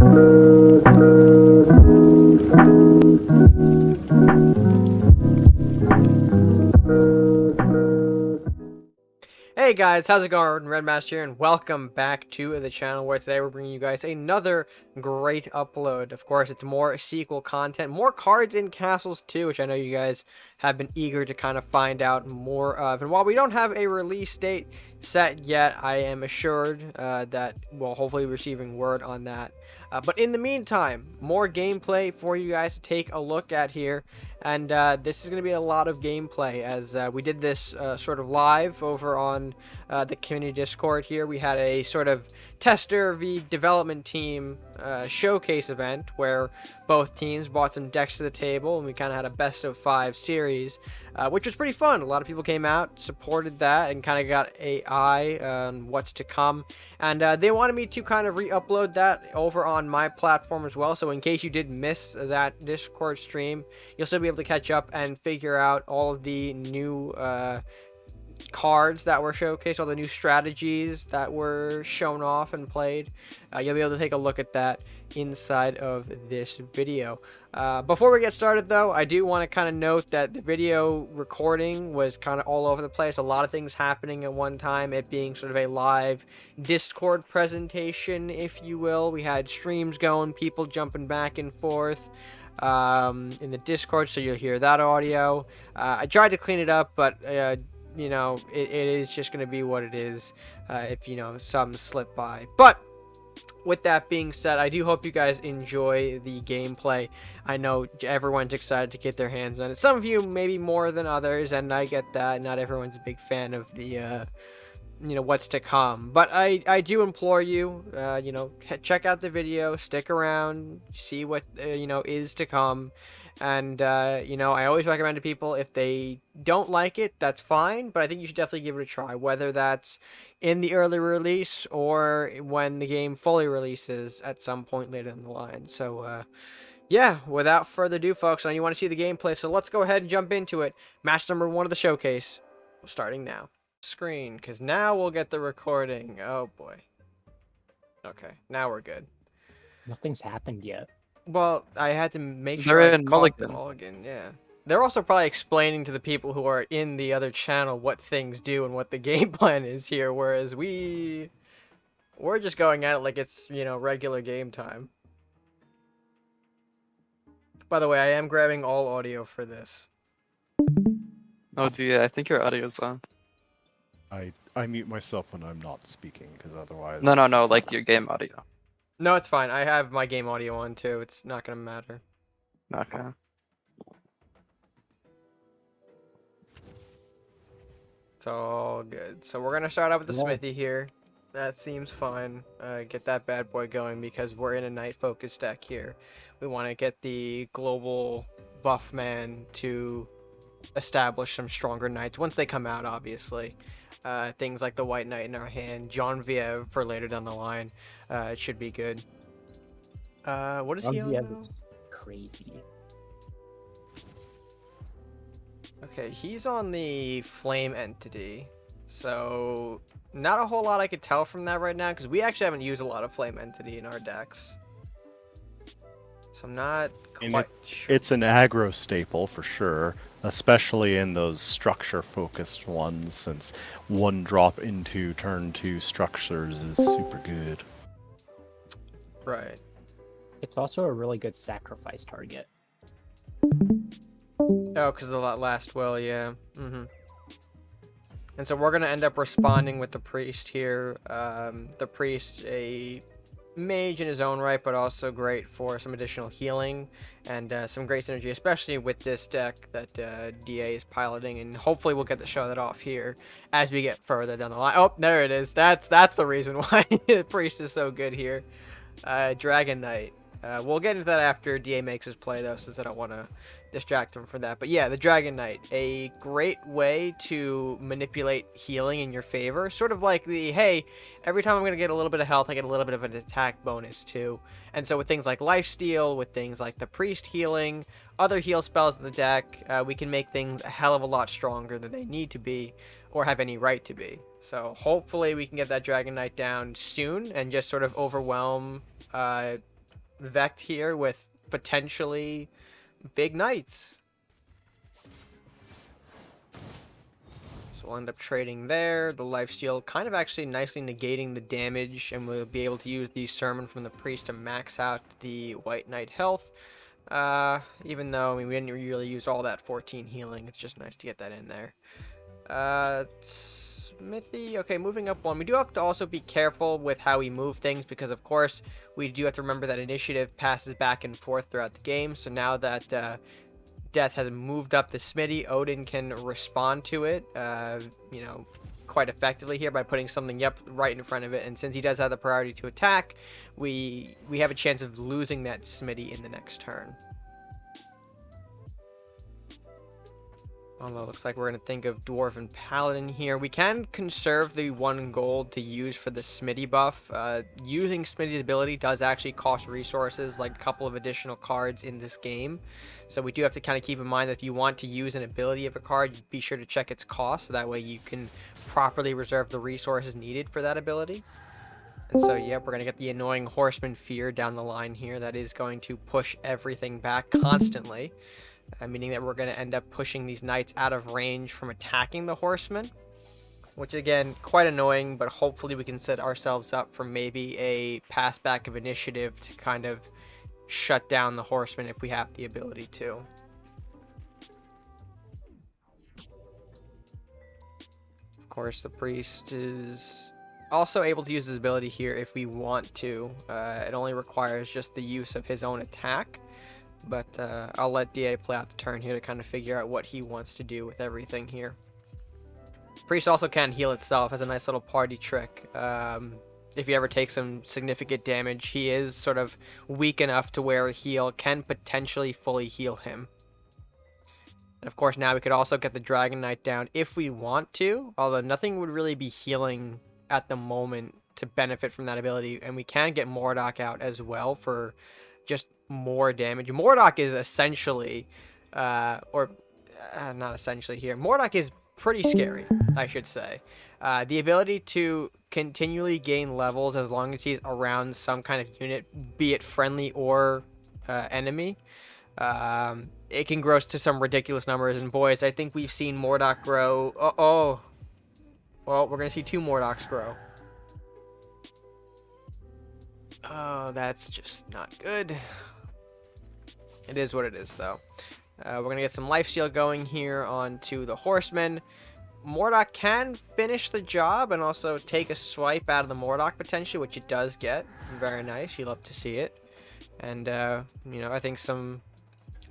Hey guys, how's it going? RedMaster here, and welcome back to the channel where today we're bringing you guys another great upload. Of course, it's more sequel content, more cards and castles too, which I know you guys have been eager to kind of find out more of. And while we don't have a release date set yet, I am assured that we'll hopefully be receiving word on that. But in the meantime, more gameplay for you guys to take a look at here. And this is going to be a lot of gameplay as we did this sort of live over on the community Discord here. We had a sort of tester v development team showcase event where both teams brought some decks to the table, and we kind of had a best of 5 series, which was pretty fun. A lot of people came out, supported that, and kind of got an eye on what's to come. And they wanted me to kind of re-upload that over on my platform as well. So in case you did miss that Discord stream, you'll still be able to catch up and figure out all of the new cards that were showcased, all the new strategies that were shown off and played. You'll be able to take a look at that inside of this video. Before we get started though, I do want to kind of note that the video recording was kind of all over the place, a lot of things happening at one time, it being sort of a live Discord presentation, if you will. We had streams going, people jumping back and forth in the Discord, so you'll hear that audio. I tried to clean it up, but you know, it is just going to be what it is if, you know, some slip by. But with that being said, I do hope you guys enjoy the gameplay. I know everyone's excited to get their hands on it. Some of you maybe more than others, and I get that. Not everyone's a big fan of the, you know, what's to come. But I do implore you, you know, check out the video, stick around, see what, you know, is to come. And, you know, I always recommend to people, if they don't like it, that's fine, but I think you should definitely give it a try, whether that's in the early release or when the game fully releases at some point later in the line. So, yeah, without further ado, folks, I know you want to see the gameplay, so let's go ahead and jump into it. Match number 1 of the showcase, starting now. Screen, because now we'll get the recording. Oh, boy. Okay, now we're good. Nothing's happened yet. Well, I had to make They're sure I in caught the Mulligan. mulligan, yeah. They're also probably explaining to the people who are in the other channel what things do and what the game plan is here, whereas we're just going at it like it's, you know, regular game time. By the way, I am grabbing all audio for this. Oh, yeah, I think your audio's on. I mute myself when I'm not speaking, because otherwise... No, like your game audio. No, it's fine. I have my game audio on too. It's not gonna matter. Okay. It's all good. So we're gonna start out with the Yeah. smithy here. That seems fine. Get that bad boy going because we're in a night focus deck here. We want to get the global buff man to establish some stronger knights once they come out, obviously. Things like the white knight in our hand, John Viev for later down the line. It should be good. What is he on now? Is crazy. Okay, he's on the flame entity, so not a whole lot I could tell from that right now, because we actually haven't used a lot of flame entity in our decks. So I'm not quite sure. It's an aggro staple for sure, especially in those structure-focused ones, since one drop into turn 2 structures is super good. Right. It's also a really good sacrifice target. Oh, because of the last will, yeah. And so we're going to end up responding with the priest here. The priest, a mage in his own right, but also great for some additional healing and some great synergy, especially with this deck that DA is piloting, and hopefully we'll get to show that off here as we get further down the line. Oh, there it is. That's the reason why the priest is so good here. Dragon Knight. We'll get into that after DA makes his play, though, since I don't want to distract him from that. But yeah, the Dragon Knight, a great way to manipulate healing in your favor. Sort of like the, hey, every time I'm going to get a little bit of health, I get a little bit of an attack bonus, too. And so with things like Lifesteal, with things like the Priest healing, other heal spells in the deck, we can make things a hell of a lot stronger than they need to be, or have any right to be. So hopefully we can get that Dragon Knight down soon, and just sort of overwhelm Vect here with potentially big knights. So we'll end up trading there. The lifesteal kind of actually nicely negating the damage, and we'll be able to use the Sermon from the Priest to max out the White Knight health. Even though, I mean, we didn't really use all that 14 healing. It's just nice to get that in there. Smithy. Okay, moving up one. We do have to also be careful with how we move things because, of course, we do have to remember that initiative passes back and forth throughout the game. So now that Death has moved up the Smithy, Odin can respond to it, quite effectively here by putting something right in front of it. And since he does have the priority to attack, we have a chance of losing that Smithy in the next turn. Although it looks like we're going to think of Dwarven Paladin here. We can conserve the 1 gold to use for the Smithy buff. Using Smithy's ability does actually cost resources, like a couple of additional cards in this game. So we do have to kind of keep in mind that if you want to use an ability of a card, be sure to check its cost. So that way you can properly reserve the resources needed for that ability. And so, yep, we're going to get the annoying Horseman Fear down the line here. That is going to push everything back constantly. Meaning that we're going to end up pushing these knights out of range from attacking the horsemen, which again, quite annoying, but hopefully we can set ourselves up for maybe a pass back of initiative to kind of shut down the horsemen if we have the ability to. Of course, the priest is also able to use his ability here if we want to. It only requires just the use of his own attack. But I'll let DA play out the turn here to kind of figure out what he wants to do with everything here. Priest also can heal itself as a nice little party trick. If he ever takes some significant damage, he is sort of weak enough to where a heal can potentially fully heal him. And of course, now we could also get the Dragon Knight down if we want to, although nothing would really be healing at the moment to benefit from that ability. And we can get Mordok out as well for just more damage. Mordok is essentially, not essentially here. Mordok is pretty scary, I should say. The ability to continually gain levels as long as he's around some kind of unit, be it friendly or enemy. It can grow to some ridiculous numbers. And boys, I think we've seen Mordok grow. Well, we're going to see 2 Mordoks grow. Oh, that's just not good. It is what it is, though. We're going to get some lifesteal going here onto the Horsemen. Mordok can finish the job and also take a swipe out of the Mordok potentially, which it does get. Very nice. You love to see it. And, I think some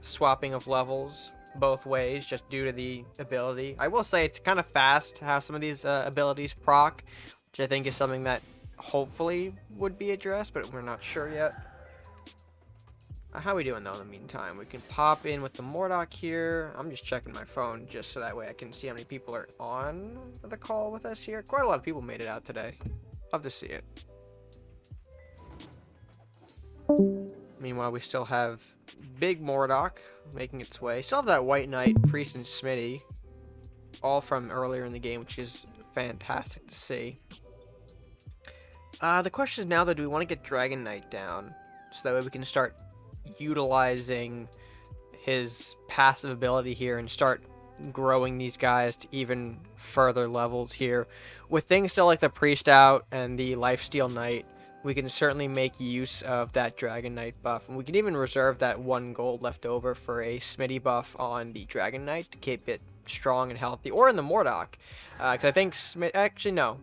swapping of levels both ways just due to the ability. I will say it's kind of fast how some of these abilities proc, which I think is something that hopefully would be addressed, but we're not sure yet. How are we doing though in the meantime? We can pop in with the Mordok here. I'm just checking my phone just so that way I can see how many people are on the call with us here. Quite a lot of people made it out today. Love to see it. Meanwhile, we still have big Mordok making its way. Still have that White Knight, Priest, and Smithy, all from earlier in the game, which is fantastic to see. The question is now, though, do we want to get Dragon Knight down so that way we can start utilizing his passive ability here and start growing these guys to even further levels here? With things still like the Priest out and the Lifesteal Knight, we can certainly make use of that Dragon Knight buff. And we can even reserve that 1 gold left over for a Smithy buff on the Dragon Knight to keep it strong and healthy. Or in the Mordok. Because I think actually, no.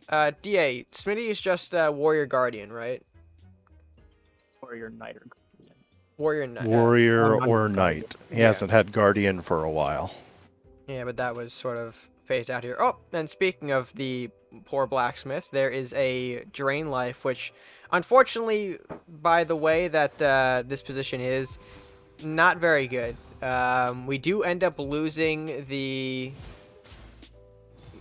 DA, Smitty is just Warrior Guardian, right? Warrior Knight or Guardian. Warrior Knight. Warrior not or Guardian. Knight. He Yeah. hasn't had Guardian for a while. Yeah, but that was sort of phased out here. Oh, and speaking of the poor blacksmith, there is a Drain Life, which unfortunately, by the way that this position is, not very good. We do end up losing the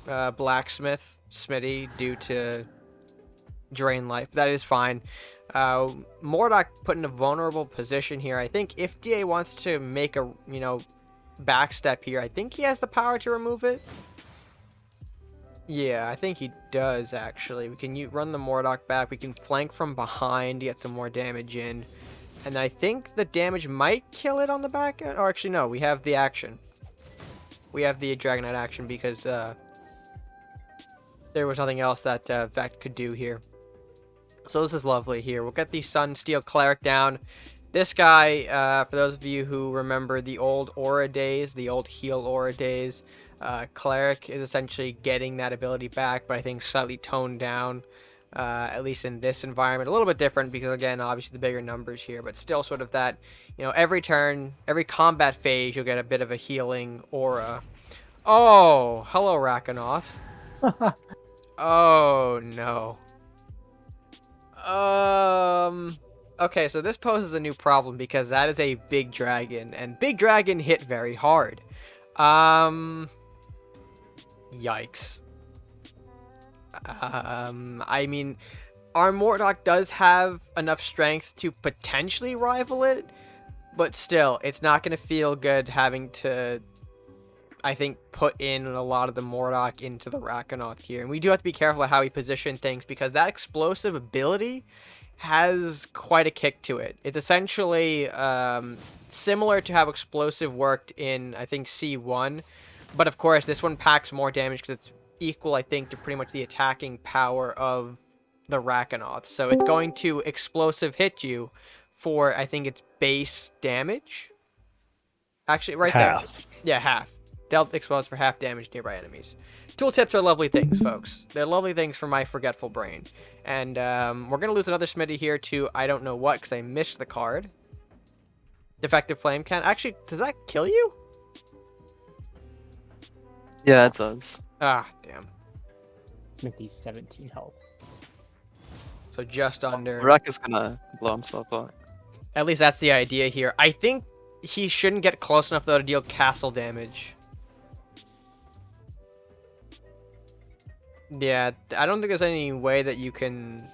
blacksmith, Smitty, due to Drain Life. That is fine. Mordok put in a vulnerable position here. I think if DA wants to make a, backstep here, I think he has the power to remove it. Yeah, I think he does, actually. We can run the Mordok back. We can flank from behind to get some more damage in. And I think the damage might kill it on the back end. Or actually, no, we have the action. We have the Dragonite action because there was nothing else that Vect could do here. So this is lovely here. We'll get the Sun Steel Cleric down. This guy, for those of you who remember the old Aura days, the old heal Aura days, Cleric is essentially getting that ability back, but I think slightly toned down, at least in this environment. A little bit different because, again, obviously the bigger numbers here, but still sort of that, you know, every turn, every combat phase, you'll get a bit of a healing Aura. Oh, hello, Rakanoth. Oh, no. Okay, so this poses a new problem because that is a big dragon, and big dragon hit very hard. Yikes. I mean, our Mortdok does have enough strength to potentially rival it, but still, it's not going to feel good having to, I think, put in a lot of the Mortdok into the Rakanoth here. And we do have to be careful of how we position things because that explosive ability has quite a kick to it. It's essentially similar to how explosive worked in, I think, C1. But of course, this one packs more damage because it's equal, I think, to pretty much the attacking power of the Rakanoth. So it's going to explosive hit you for, I think, its base damage. Actually, right there. Yeah, half. Dealt exposed for half damage nearby enemies. Tooltips are lovely things, folks. They're lovely things for my forgetful brain. And we're going to lose another Smitty here to I don't know what because I missed the card. Defective Flame Can. Actually, does that kill you? Yeah, it does. Ah, damn. Smithy's 17 health. So just under. Rack is gonna blow himself up. At least that's the idea here. I think he shouldn't get close enough, though, to deal castle damage. Yeah, I don't think there's any way that you can...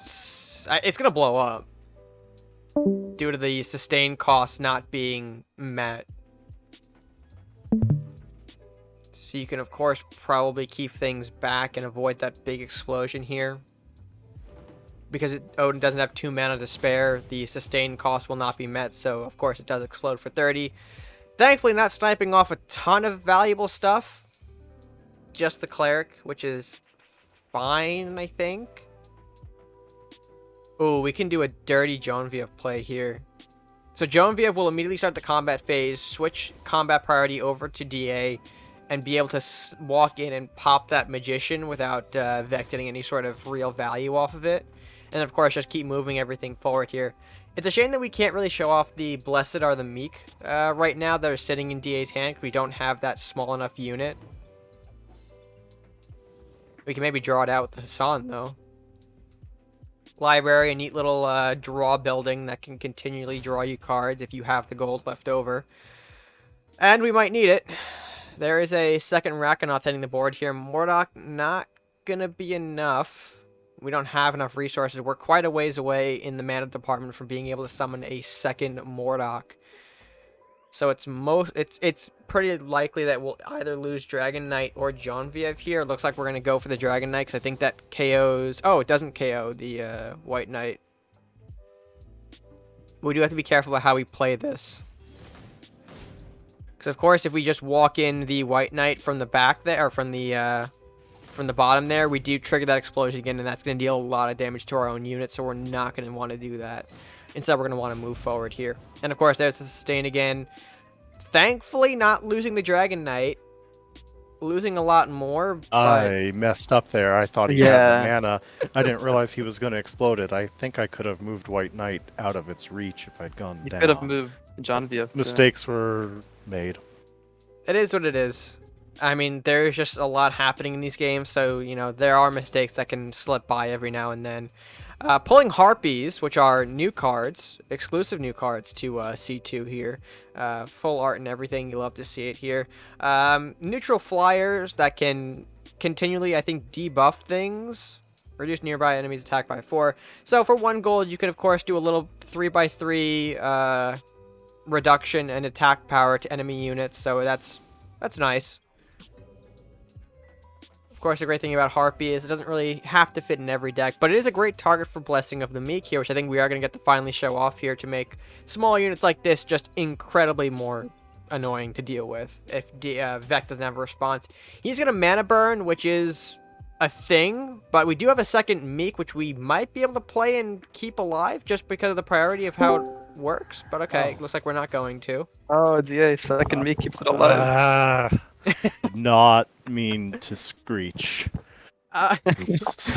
It's going to blow up. Due to the sustain cost not being met. So you can, of course, probably keep things back and avoid that big explosion here. Because Odin doesn't have 2 mana to spare, the sustain cost will not be met, so of course it does explode for 30. Thankfully not sniping off a ton of valuable stuff. Just the Cleric, which is fine, I think. Oh, we can do a dirty Joanviev play here. So Joanviev will immediately start the combat phase, switch combat priority over to DA, and be able to walk in and pop that Magician without Vect getting any sort of real value off of it. And of course, just keep moving everything forward here. It's a shame that we can't really show off the Blessed are the Meek right now that are sitting in DA's hand. We don't have that small enough unit. We can maybe draw it out with Hassan, though. Library, a neat little draw building that can continually draw you cards if you have the gold left over. And we might need it. There is a second Rakanoth hitting the board here. Mortdok not gonna be enough. We don't have enough resources. We're quite a ways away in the mana department from being able to summon a second Mortdok. So it's pretty likely that we'll either lose Dragon Knight or Joanviev here. It looks like we're gonna go for the Dragon Knight because I think that KOs. Oh, it doesn't KO the White Knight. We do have to be careful about how we play this. Because of course, if we just walk in the White Knight from the back there, or from the bottom there, we do trigger that explosion again, and that's going to deal a lot of damage to our own unit, so we're not going to want to do that. Instead, we're going to want to move forward here. And of course, there's the sustain again. Thankfully, not losing the Dragon Knight. Losing a lot more, but... I messed up there. I thought he had the mana. I didn't realize he was going to explode it. I think I could have moved White Knight out of its reach if I'd gone You down. could have moved Joanviev. Mistakes were made. It is what it is. I mean, there's just a lot happening in these games, so, you know, there are mistakes that can slip by every now and then. Pulling Harpies, which are new cards, exclusive new cards to C2 here. Full art and everything, you love to see it here. Neutral Flyers that can continually, I think, debuff things. Reduce nearby enemies' attack by 4. So for 1 gold, you can, of course, do a little 3x3 reduction and attack power to enemy units, so that's nice. Of course, the great thing about Harpy is it doesn't really have to fit in every deck, but it is a great target for Blessing of the Meek here, which I think we are going to get to finally show off here to make small units like this just incredibly more annoying to deal with if Vec doesn't have a response. He's going to Mana Burn, which is a thing, but we do have a second Meek, which we might be able to play and keep alive just because of the priority of how it works, but okay, looks like we're not going to. Oh, DA, second me keeps it alive. Did not mean to screech. Oops.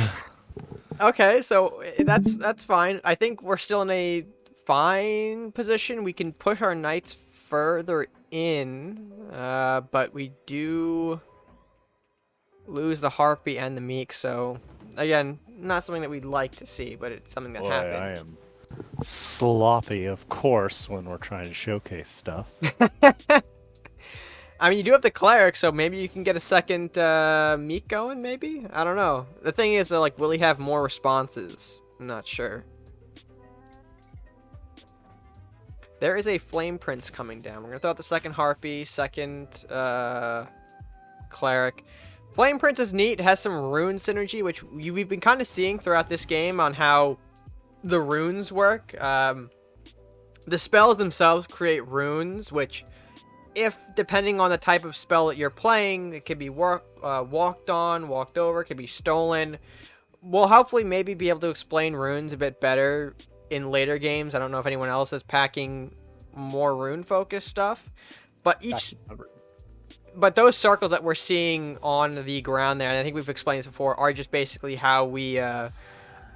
Okay, so that's fine. I think we're still in a fine position. We can push our knights further in, but we do lose the Harpy and the Meek, so again, not something that we'd like to see, but it's something that Boy, happened. I am sloppy, of course, when we're trying to showcase stuff. I mean, you do have the Cleric, so maybe you can get a second Meek going, maybe? I don't know. The thing is, like, will he have more responses? I'm not sure. There is a Flame Prince coming down. We're going to throw out the second Harpy, second Cleric. Flame Prince is neat. It has some rune synergy, which we've been kind of seeing throughout this game on how the runes work. The spells themselves create runes, which, if depending on the type of spell that you're playing, it can be walked on, walked over, it can be stolen. We'll hopefully maybe be able to explain runes a bit better in later games. I don't know if anyone else is packing more rune-focused stuff, but those circles that we're seeing on the ground there, and I think we've explained this before, are just basically how we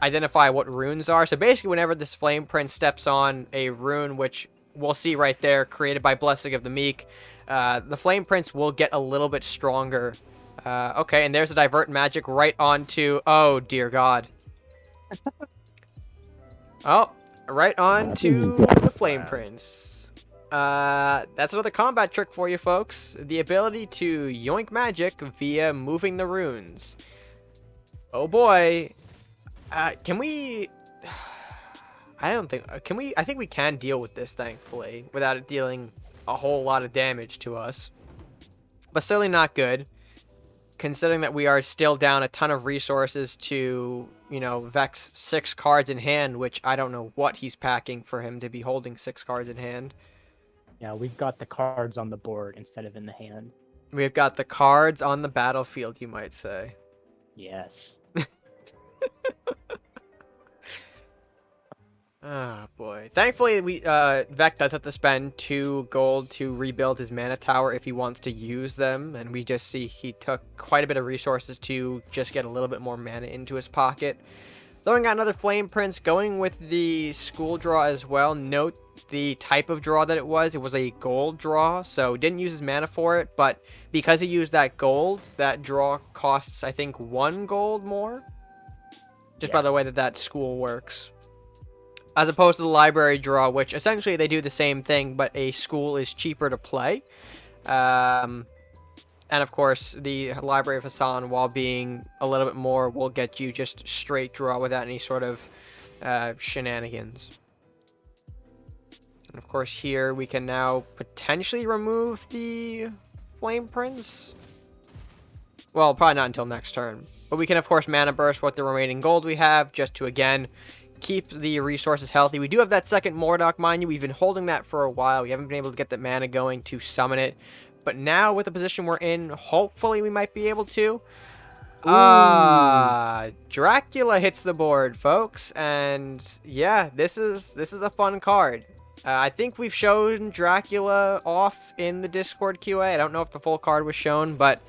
identify what runes are. So basically, whenever this Flame Prince steps on a rune, which we'll see right there, created by Blessing of the Meek, the Flame Prince will get a little bit stronger. Okay, and there's a Divert Magic right onto... Oh, dear God. Oh, right onto the Flame Prince. That's another combat trick for you, folks. The ability to yoink magic via moving the runes. Oh boy. Can we... I don't think... Can we... I think we can deal with this, thankfully, without it dealing a whole lot of damage to us. But certainly not good, considering that we are still down a ton of resources to, you know, Vex 6 cards in hand, which I don't know what he's packing for him to be holding 6 cards in hand. Yeah, we've got the cards on the board instead of in the hand. We've got the cards on the battlefield, you might say. Yes. Ah, boy. Thankfully, Vec does have to spend 2 gold to rebuild his mana tower if he wants to use them, and we just see he took quite a bit of resources to just get a little bit more mana into his pocket. Throwing out another Flame Prince, going with the school draw as well. Note the type of draw that it was. It was a gold draw, so didn't use his mana for it, but because he used that gold, that draw costs, I think, 1 gold more. Just by the way that school works. As opposed to the library draw, which essentially they do the same thing, but a school is cheaper to play. And of course, the Library of Hassan, while being a little bit more, will get you just straight draw without any sort of shenanigans. And of course, here we can now potentially remove the Flame Prince. Well, probably not until next turn. But we can, of course, Mana Burst with the remaining gold we have, just to, again, keep the resources healthy. We do have that second Mordock, mind you. We've been holding that for a while. We haven't been able to get the mana going to summon it. But now, with the position we're in, hopefully we might be able to. Dracula hits the board, folks. And yeah, this is a fun card. I think we've shown Dracula off in the Discord QA. I don't know if the full card was shown, but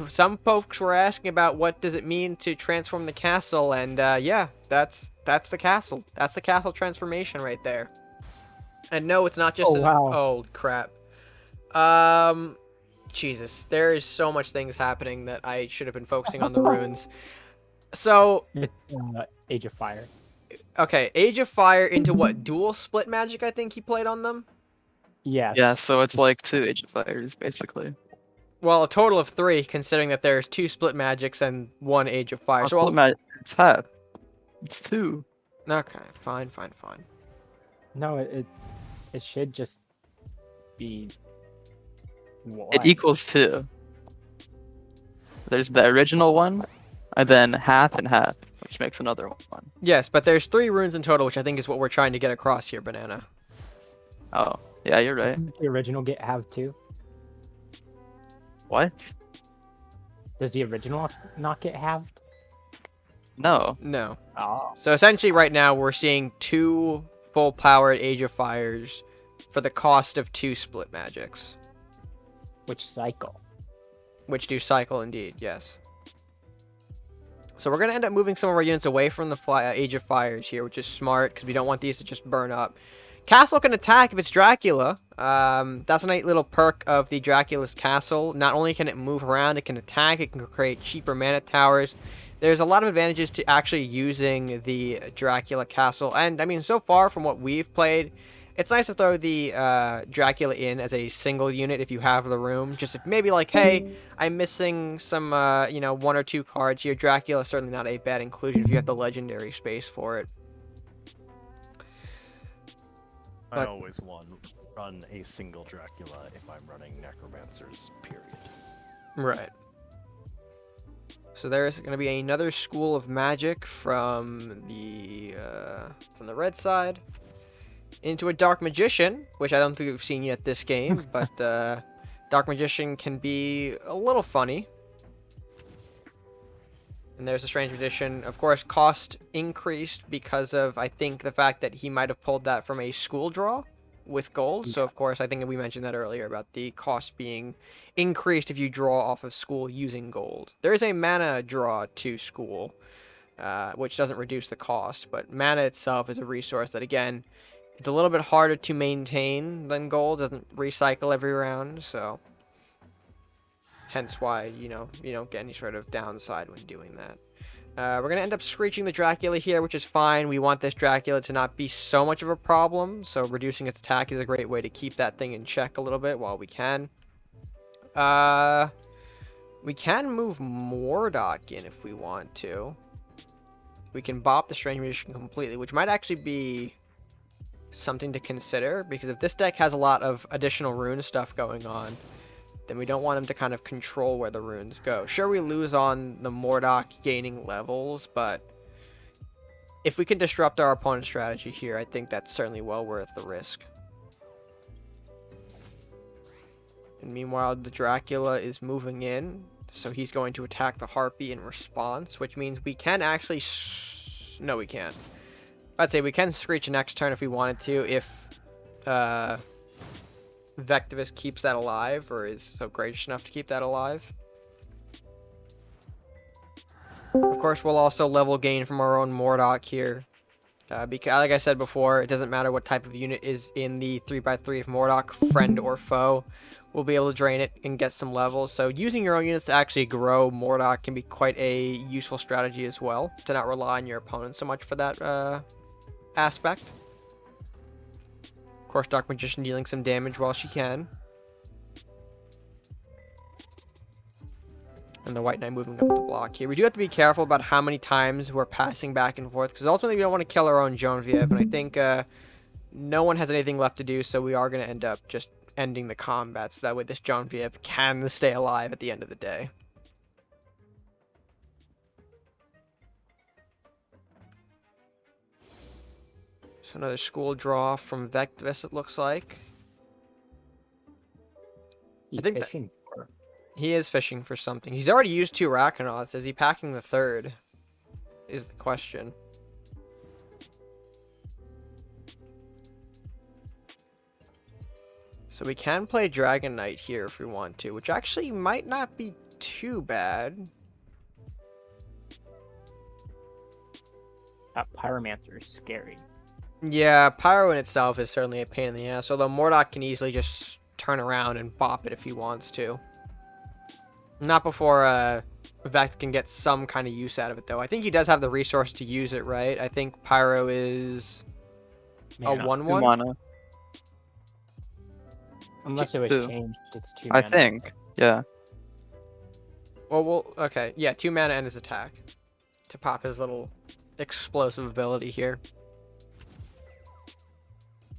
some folks were asking about what does it mean to transform the castle, and yeah, that's the castle. That's the castle transformation right there. And no, it's not just oh crap. Jesus, there is so much things happening that I should have been focusing on the runes. So It's Age of Fire. Okay, Age of Fire into what? Dual split magic, I think he played on them? Yes. Yeah, so it's like 2 Age of Fires, basically. Well, a total of 3, considering that there's 2 split magics and 1 Age of Fire. So It's half. It's 2. Okay, fine. No, it should just be 1. It equals 2. There's the original one, and then half and half, which makes another one. Yes, but there's 3 runes in total, which I think is what we're trying to get across here, Banana. Oh, yeah, you're right. Didn't the original get halved too? What? Does the original not get halved? No. No. Oh. So essentially right now we're seeing 2 full-powered Age of Fires for the cost of 2 split magics. Which cycle? Which do cycle indeed, yes. So we're going to end up moving some of our units away from the Age of Fires here, which is smart because we don't want these to just burn up. Castle can attack if it's Dracula. That's a nice little perk of the Dracula's castle. Not only can it move around, it can attack, it can create cheaper mana towers. There's a lot of advantages to actually using the Dracula castle. And, I mean, so far from what we've played, it's nice to throw the Dracula in as a single unit if you have the room. Just if maybe like, hey, I'm missing some, 1 or 2 cards here. Dracula is certainly not a bad inclusion if you have the legendary space for it. I always run a single Dracula if I'm running Necromancers, period. Right. So there's going to be another school of magic from the red side into a Dark Magician, which I don't think we've seen yet this game, but Dark Magician can be a little funny. And there's a Strange Magician. Of course, cost increased because of, I think, the fact that he might have pulled that from a school draw with gold. So, of course, I think we mentioned that earlier about the cost being increased if you draw off of school using gold. There is a mana draw to school, which doesn't reduce the cost, but mana itself is a resource that, again, it's a little bit harder to maintain than gold. It doesn't recycle every round, so hence why, you don't get any sort of downside when doing that. We're going to end up screeching the Dracula here, which is fine. We want this Dracula to not be so much of a problem, so reducing its attack is a great way to keep that thing in check a little bit while we can. We can move Mordok in if we want to. We can bop the Strange Magician completely, which might actually be something to consider, because if this deck has a lot of additional rune stuff going on, then we don't want him to kind of control where the runes go. Sure, we lose on the Mordok gaining levels, but if we can disrupt our opponent's strategy here, I think that's certainly well worth the risk. And meanwhile, the Dracula is moving in, so he's going to attack the Harpy in response, which means we can actually... No, we can't. I'd say we can Screech next turn if we wanted to, if Vectivus keeps that alive, or is so gracious enough to keep that alive. Of course, we'll also level gain from our own Mordok here. Because, like I said before, it doesn't matter what type of unit is in the 3x3 of Mordok, friend or foe. We'll be able to drain it and get some levels. So using your own units to actually grow Mordok can be quite a useful strategy as well, to not rely on your opponent so much for that aspect. Of course, Dark Magician dealing some damage while she can. And the White Knight moving up the block here. We do have to be careful about how many times we're passing back and forth, because ultimately we don't want to kill our own Genevieve, and I think no one has anything left to do, so we are going to end up just ending the combat, so that way this Genevieve can stay alive at the end of the day. So another school draw from Vectivus, it looks like. He's I think fishing for. He is fishing for something. He's already used 2 Rakanauts. Is he packing the 3rd? Is the question. So we can play Dragon Knight here if we want to, which actually might not be too bad. That Pyromancer is scary. Yeah, Pyro in itself is certainly a pain in the ass, although Mordok can easily just turn around and bop it if he wants to. Not before Vect can get some kind of use out of it, though. I think he does have the resource to use it, right? I think Pyro is a 1/1. 2 mana. Unless it was 2. changed, it's 2 I mana. think. Yeah. Well, okay. Yeah, 2 mana and his attack to pop his little explosive ability here.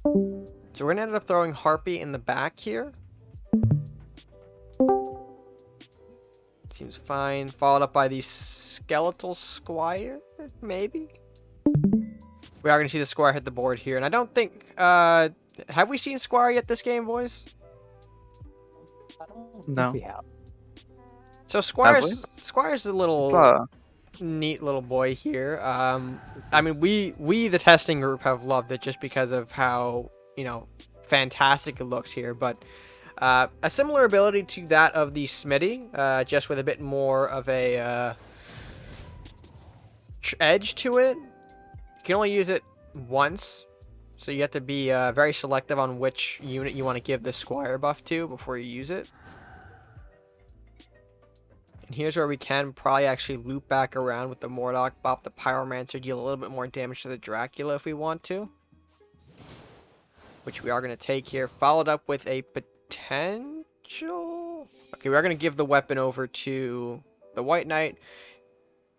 So we're going to end up throwing Harpy in the back here. Seems fine. Followed up by the Skeletal Squire, maybe? We are going to see the Squire hit the board here. And I don't think... have we seen Squire yet this game, boys? I don't think No. we have. So we? Squire's a It's little neat little boy here. I mean, we the testing group have loved it just because of how, you know, fantastic it looks here. But a similar ability to that of the Smitty, just with a bit more of a edge to it. You can only use it once, so you have to be very selective on which unit you want to give the Squire buff to before you use it. And here's where we can probably actually loop back around with the Mordok, bop the Pyromancer, deal a little bit more damage to the Dracula if we want to. Which we are going to take here, followed up with a potential... Okay, we are going to give the weapon over to the White Knight.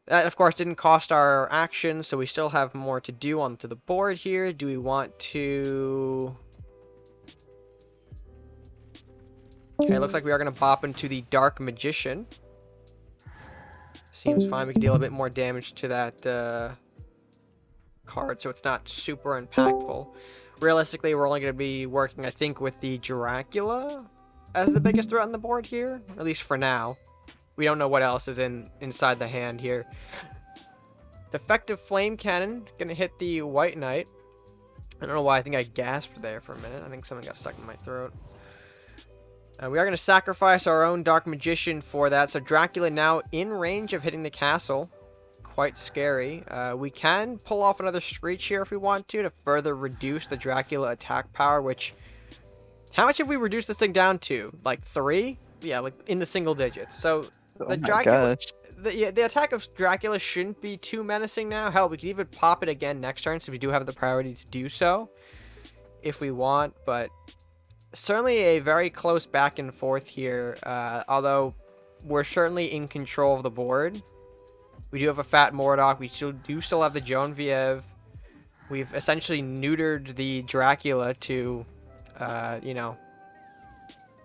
That, of course, didn't cost our action, so we still have more to do onto the board here. Do we want to... Okay, looks like we are going to bop into the Dark Magician. Seems fine. We can deal a bit more damage to that card, so it's not super impactful. Realistically, we're only going to be working, I think, with the Dracula as the biggest threat on the board here, at least for now. We don't know what else is inside the hand here. Defective Flame Cannon, going to hit the White Knight. I don't know why, I think I gasped there for a minute. I think something got stuck in my throat. We are going to sacrifice our own Dark Magician for that. So Dracula now in range of hitting the castle. Quite scary. We can pull off another Screech here if we want to further reduce the Dracula attack power, which... How much have we reduced this thing down to? Like 3? Yeah, like in the single digits. So the Dracula... The attack of Dracula shouldn't be too menacing now. Hell, we could even pop it again next turn, so we do have the priority to do so. If we want, but... Certainly a very close back and forth here, although we're certainly in control of the board. We do have a fat Mordok. We still have the Genevieve. We've essentially neutered the Dracula to, you know,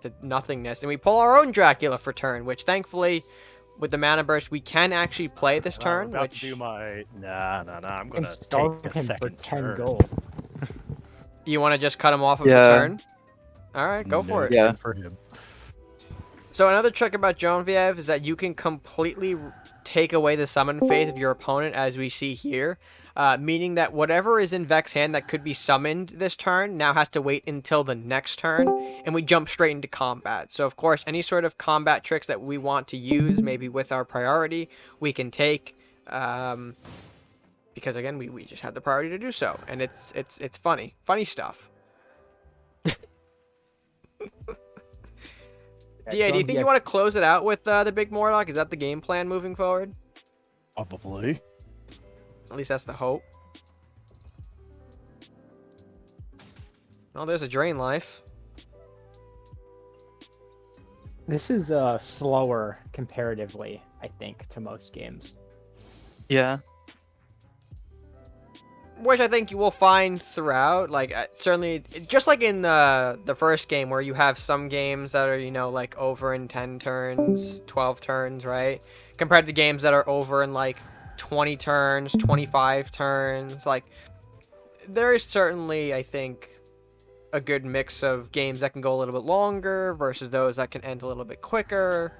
to nothingness. And we pull our own Dracula for turn, which thankfully, with the Mana Burst, we can actually play this turn. I'm about which to do my... Nah, I'm going to starve take a him for second 10 turn. gold. You want to just cut him off of the turn? All right, go for it. Yeah. For him. So another trick about Genevieve is that you can completely take away the summon phase of your opponent, as we see here, meaning that whatever is in Vex's hand that could be summoned this turn now has to wait until the next turn, and we jump straight into combat. So of course, any sort of combat tricks that we want to use, maybe with our priority, we can take, because again, we just have the priority to do so, and it's funny stuff. DA, do you think you want to close it out with the big Mordok? Is that the game plan moving forward? Probably. At least that's the hope. Oh, there's a Drain Life. This is slower comparatively, I think, to most games. Yeah. Which I think you will find throughout, like, certainly, just like in the first game where you have some games that are, you know, like, over in 10 turns, 12 turns, right? Compared to games that are over in, like, 20 turns, 25 turns, like, there is certainly, I think, a good mix of games that can go a little bit longer versus those that can end a little bit quicker.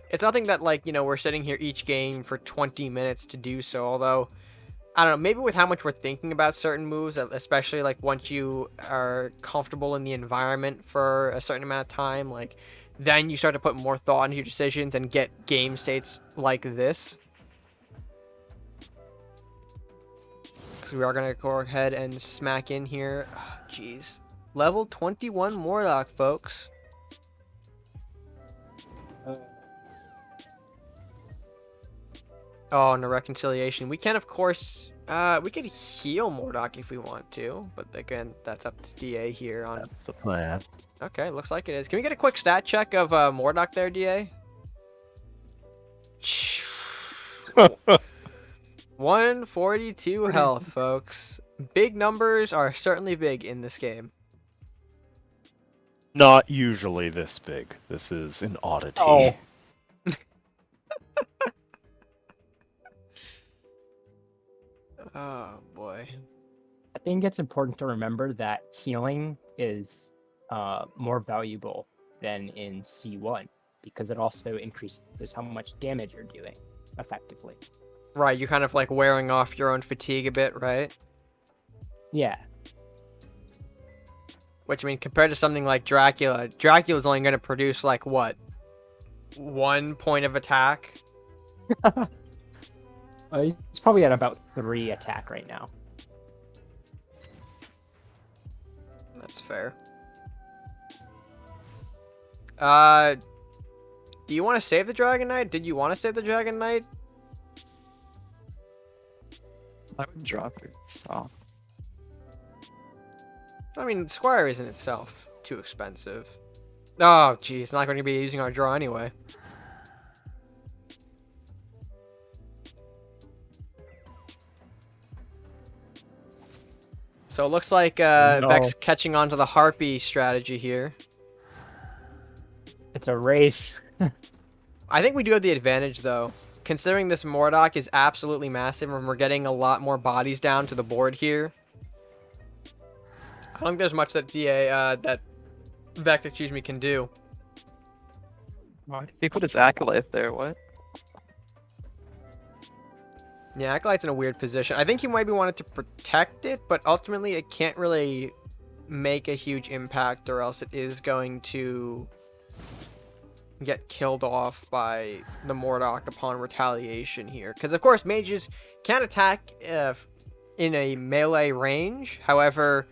It's nothing that, like, you know, we're sitting here each game for 20 minutes to do so, although... I don't know, maybe with how much we're thinking about certain moves, especially like once you are comfortable in the environment for a certain amount of time, like then you start to put more thought into your decisions and get game states like this. Because we are going to go ahead and smack in here. Jeez. Level 21 Mordok, folks. Oh, and the reconciliation. We can, of course, we could heal Mordok if we want to, but again, that's up to DA here on. That's the plan. Okay, looks like it is. Can we get a quick stat check of Mordok there, DA? 142 health, folks. Big numbers are certainly big in this game. Not usually this big. This is an oddity. Oh. Oh boy. I think it's important to remember that healing is more valuable than in C1 because it also increases how much damage you're doing effectively. Right, you're kind of like wearing off your own fatigue a bit, right? Yeah. Which, I mean, compared to something like Dracula, Dracula's only going to produce, like, what? 1 point of attack? He's probably at about 3 attack right now. That's fair. Do you want to save the Dragon Knight? Did you want to save the Dragon Knight? I would drop it. Stop. I mean, Squire isn't itself too expensive. Oh, geez, not going to be using our draw anyway. So it looks like No. Vex catching on to the Harpy strategy here. It's a race. I think we do have the advantage, though. Considering this Mordock is absolutely massive and we're getting a lot more bodies down to the board here. I don't think there's much that that Vex, can do. Why did he put his Acolyte there? What? Yeah, Acolyte's in a weird position. I think he maybe wanted to protect it, but ultimately it can't really make a huge impact or else it is going to get killed off by the Mordock upon retaliation here. Because, of course, mages can attack in a melee range. However,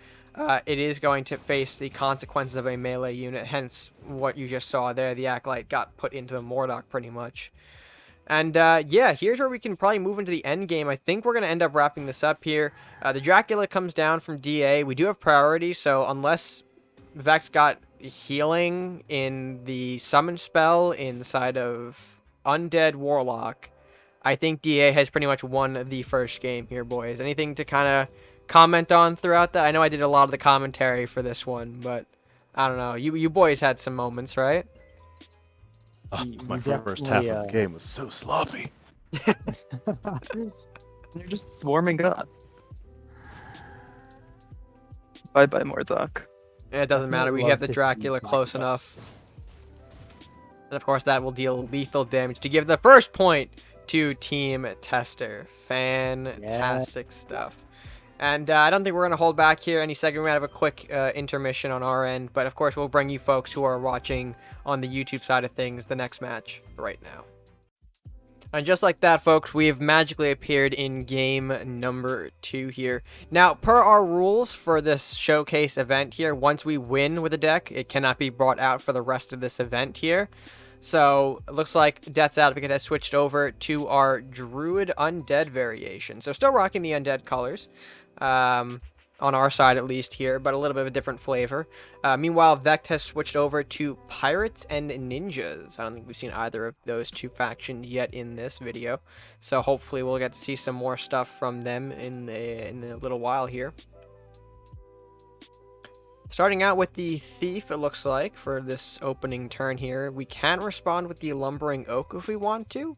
it is going to face the consequences of a melee unit. Hence, what you just saw there, the Acolyte got put into the Mordock pretty much. And yeah, here's where we can probably move into the end game. I think we're going to end up wrapping this up here. The Dracula comes down from DA. We do have priority, so unless Vex got healing in the summon spell inside of Undead Warlock, I think DA has pretty much won the first game here, boys. Anything to kind of comment on throughout that? I know I did a lot of the commentary for this one, but I don't know. You boys had some moments, right? Oh, You my first half definitely, of the game was so sloppy. You're just warming up. Bye bye, Mordok. It doesn't matter. We Definitely have love the to see Dracula close Dracula. enough. And of course, that will deal lethal damage to give the first point to Team Tester. Fantastic stuff. And I don't think we're going to hold back here any second. We're going to have a quick intermission on our end. But of course, we'll bring you folks who are watching on the YouTube side of things the next match right now. And just like that, folks, we have magically appeared in game number 2 here. Now, per our rules for this showcase event here, once we win with a deck, it cannot be brought out for the rest of this event here. So, it looks like Death's Advocate has switched over to our Druid Undead variation. So, still rocking the Undead colors. On our side at least here, but a little bit of a different flavor. Meanwhile, Vect has switched over to Pirates and Ninjas. I don't think we've seen either of those two factions yet in this video, so hopefully we'll get to see some more stuff from them in a little while here. Starting out with the Thief, it looks like, for this opening turn here. We can respond with the Lumbering Oak if we want to,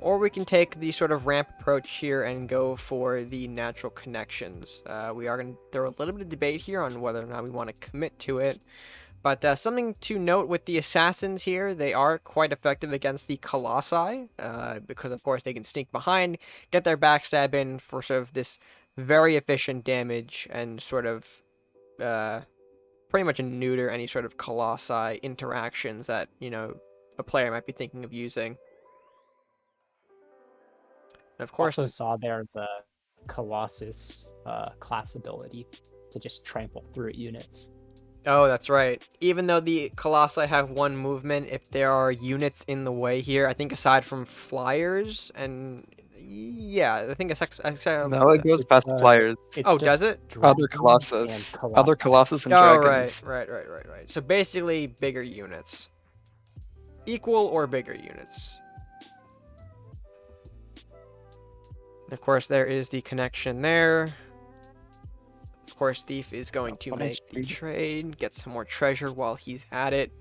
or we can take the sort of ramp approach here and go for the Natural Connections. We are going to throw a little bit of debate here on whether or not we want to commit to it. But something to note with the Assassins here, they are quite effective against the Colossi, because of course they can sneak behind, get their backstab in for sort of this very efficient damage and sort of pretty much neuter any sort of Colossi interactions that, you know, a player might be thinking of using. And of course, Also saw there the Colossus class ability to just trample through units. oh, that's right. Even though the Colossi have one movement, if there are units in the way here, I think aside from flyers and yeah, I think No, it goes past flyers. Oh, does it? Other dragons Colossus. and Other Colossi. Colossus and Oh, dragons. right. So basically, bigger units. Equal or bigger units. Of course, there is the connection there. Of course, Thief is going to make the trade, get some more treasure while he's at it.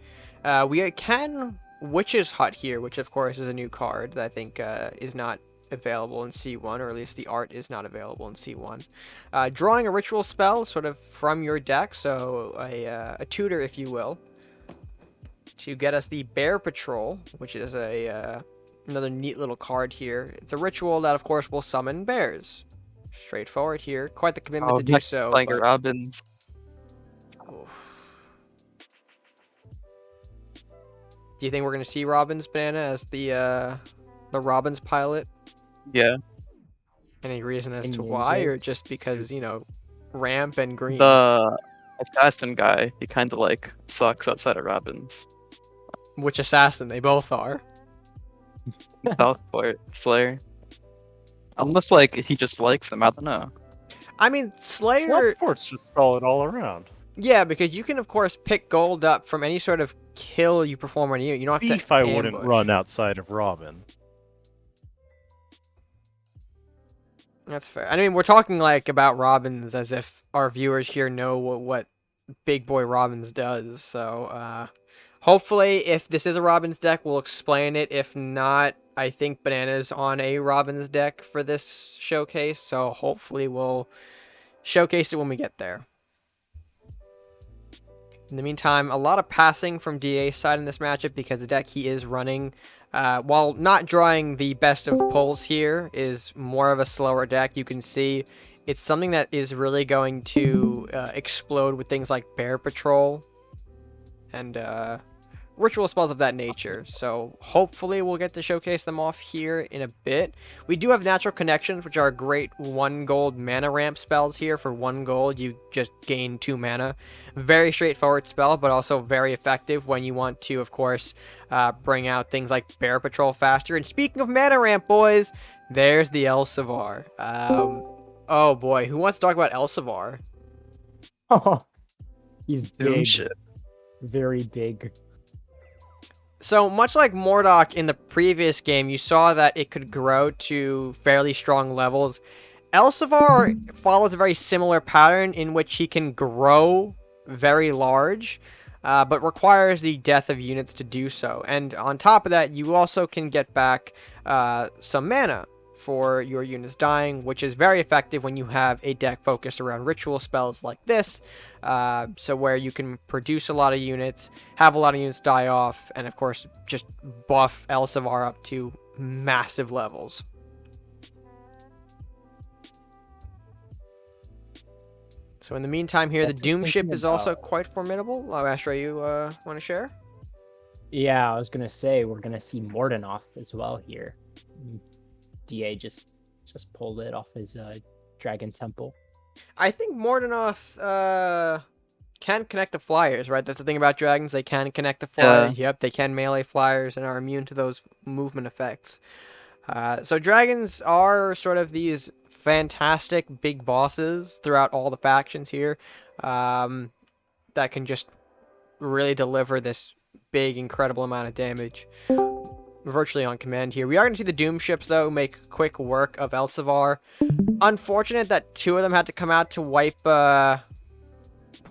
We can Witch's Hut here, which of course is a new card that I think is not available in C1, or at least the art is not available in C1. Drawing a ritual spell sort of from your deck, so a tutor, if you will, to get us the Bear Patrol, which is another neat little card here. It's a ritual that, of course, will summon bears. Straightforward here. Quite the commitment Oh, to do next so. playing But... Robins. Oof. Do you think we're gonna see Robin's Banana as the Robin's pilot? Yeah. Any reason as And to why, or ninjas. just because, you know, ramp and green? The assassin guy, he kind of like sucks outside of Robins. Which assassin? They both are. Southport Slayer. Unless like he just likes them, I don't know. I mean, Slayer. Slugport's just solid all around. Yeah, because you can of course pick gold up from any sort of kill you perform on you. You don't have Thief to I wouldn't ambush. run outside of Robin. That's fair. I mean, we're talking like about Robins as if our viewers here know what Big Boy Robins does. So, hopefully, if this is a Robins deck, we'll explain it. If not, I think Banana's on a Robins deck for this showcase. So hopefully, we'll showcase it when we get there. In the meantime, a lot of passing from DA's side in this matchup because the deck he is running, while not drawing the best of pulls here, is more of a slower deck. You can see it's something that is really going to explode with things like Bear Patrol and ritual spells of that nature. So hopefully we'll get to showcase them off here in a bit. We do have Natural Connections, which are great 1 gold mana ramp spells here. For 1 gold, you just gain 2 mana. Very straightforward spell, but also very effective when you want to, of course, bring out things like Bear Patrol faster. And speaking of mana ramp, boys, there's the Elsevier. Oh boy, who wants to talk about Elsevier? Oh, he's Doom big. shit. Very big. So, much like Mordok in the previous game, you saw that it could grow to fairly strong levels. Elsevier follows a very similar pattern in which he can grow very large, but requires the death of units to do so. And on top of that, you also can get back some mana for your units dying, which is very effective when you have a deck focused around ritual spells like this. So where you can produce a lot of units, have a lot of units die off, and of course just buff Elsevier up to massive levels. So in the meantime here, the Doom Ship is also quite formidable. Astra, you want to share? Yeah, I was gonna say we're gonna see Mordanoth as well here. DA just pulled it off his Dragon Temple. I think Mordanoth can connect the flyers, right? That's the thing about dragons. They can connect the flyers. Yep, they can melee flyers and are immune to those movement effects. So dragons are sort of these fantastic big bosses throughout all the factions here that can just really deliver this big, incredible amount of damage virtually on command here. We are going to see the Doom ships, though, make quick work of Elsevier. Unfortunate that 2 of them had to come out to wipe poor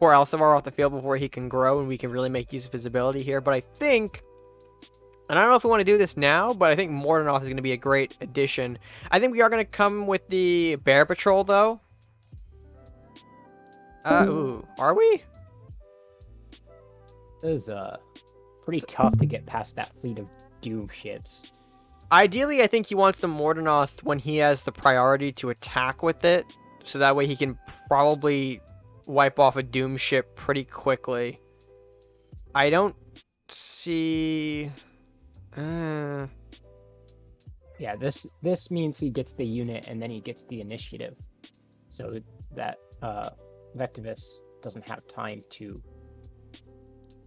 Elsevier off the field before he can grow and we can really make use of his ability here. But I think, and I don't know if we want to do this now, but I think Mordanoth is going to be a great addition. I think we are going to come with the Bear Patrol, though. Ooh, are we? It was pretty tough to get past that fleet of Doom ships. Ideally, I think he wants the Mordanoth when he has the priority to attack with it, so that way he can probably wipe off a Doom ship pretty quickly. I don't see... Yeah, this means he gets the unit and then he gets the initiative, so that Vectivus doesn't have time to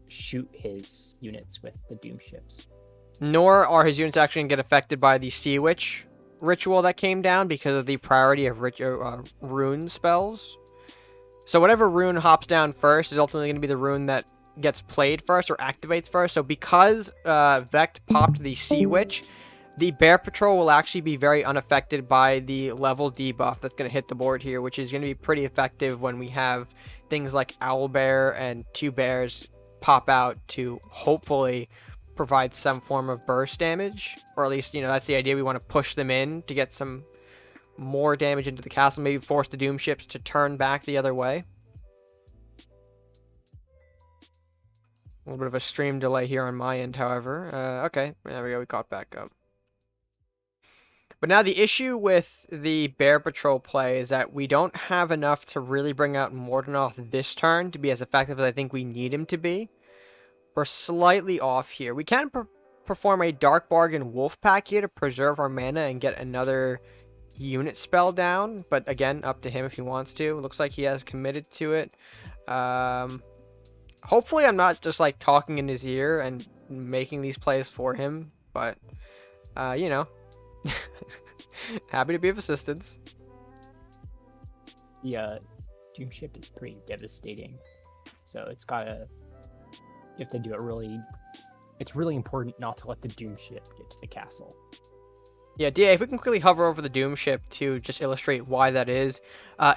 shoot his units with the Doom ships. Nor are his units actually going to get affected by the Sea Witch ritual that came down because of the priority of rune spells. So whatever rune hops down first is ultimately going to be the rune that gets played first or activates first. So because Vect popped the Sea Witch, the Bear Patrol will actually be very unaffected by the level debuff that's going to hit the board here, which is going to be pretty effective when we have things like Owlbear and 2 bears pop out to hopefully provide some form of burst damage, or at least, you know, that's the idea. We want to push them in to get some more damage into the castle, maybe force the Doom ships to turn back the other way. A little bit of a stream delay here on my end, however. Okay, there we go, we caught back up. But now the issue with the Bear Patrol play is that we don't have enough to really bring out Mordenhoth this turn to be as effective as I think we need him to be. We're slightly off here. We can perform a Dark Bargain Wolf Pack here to preserve our mana and get another unit spell down, but again, up to him if he wants to. It looks like he has committed to it. Hopefully I'm not just like talking in his ear and making these plays for him, but you know, happy to be of assistance. The Doom ship is pretty devastating, so it's gotta. You have to do it really. It's really important not to let the Doom ship get to the castle. Yeah, DA, if we can quickly hover over the Doom ship to just illustrate why that is.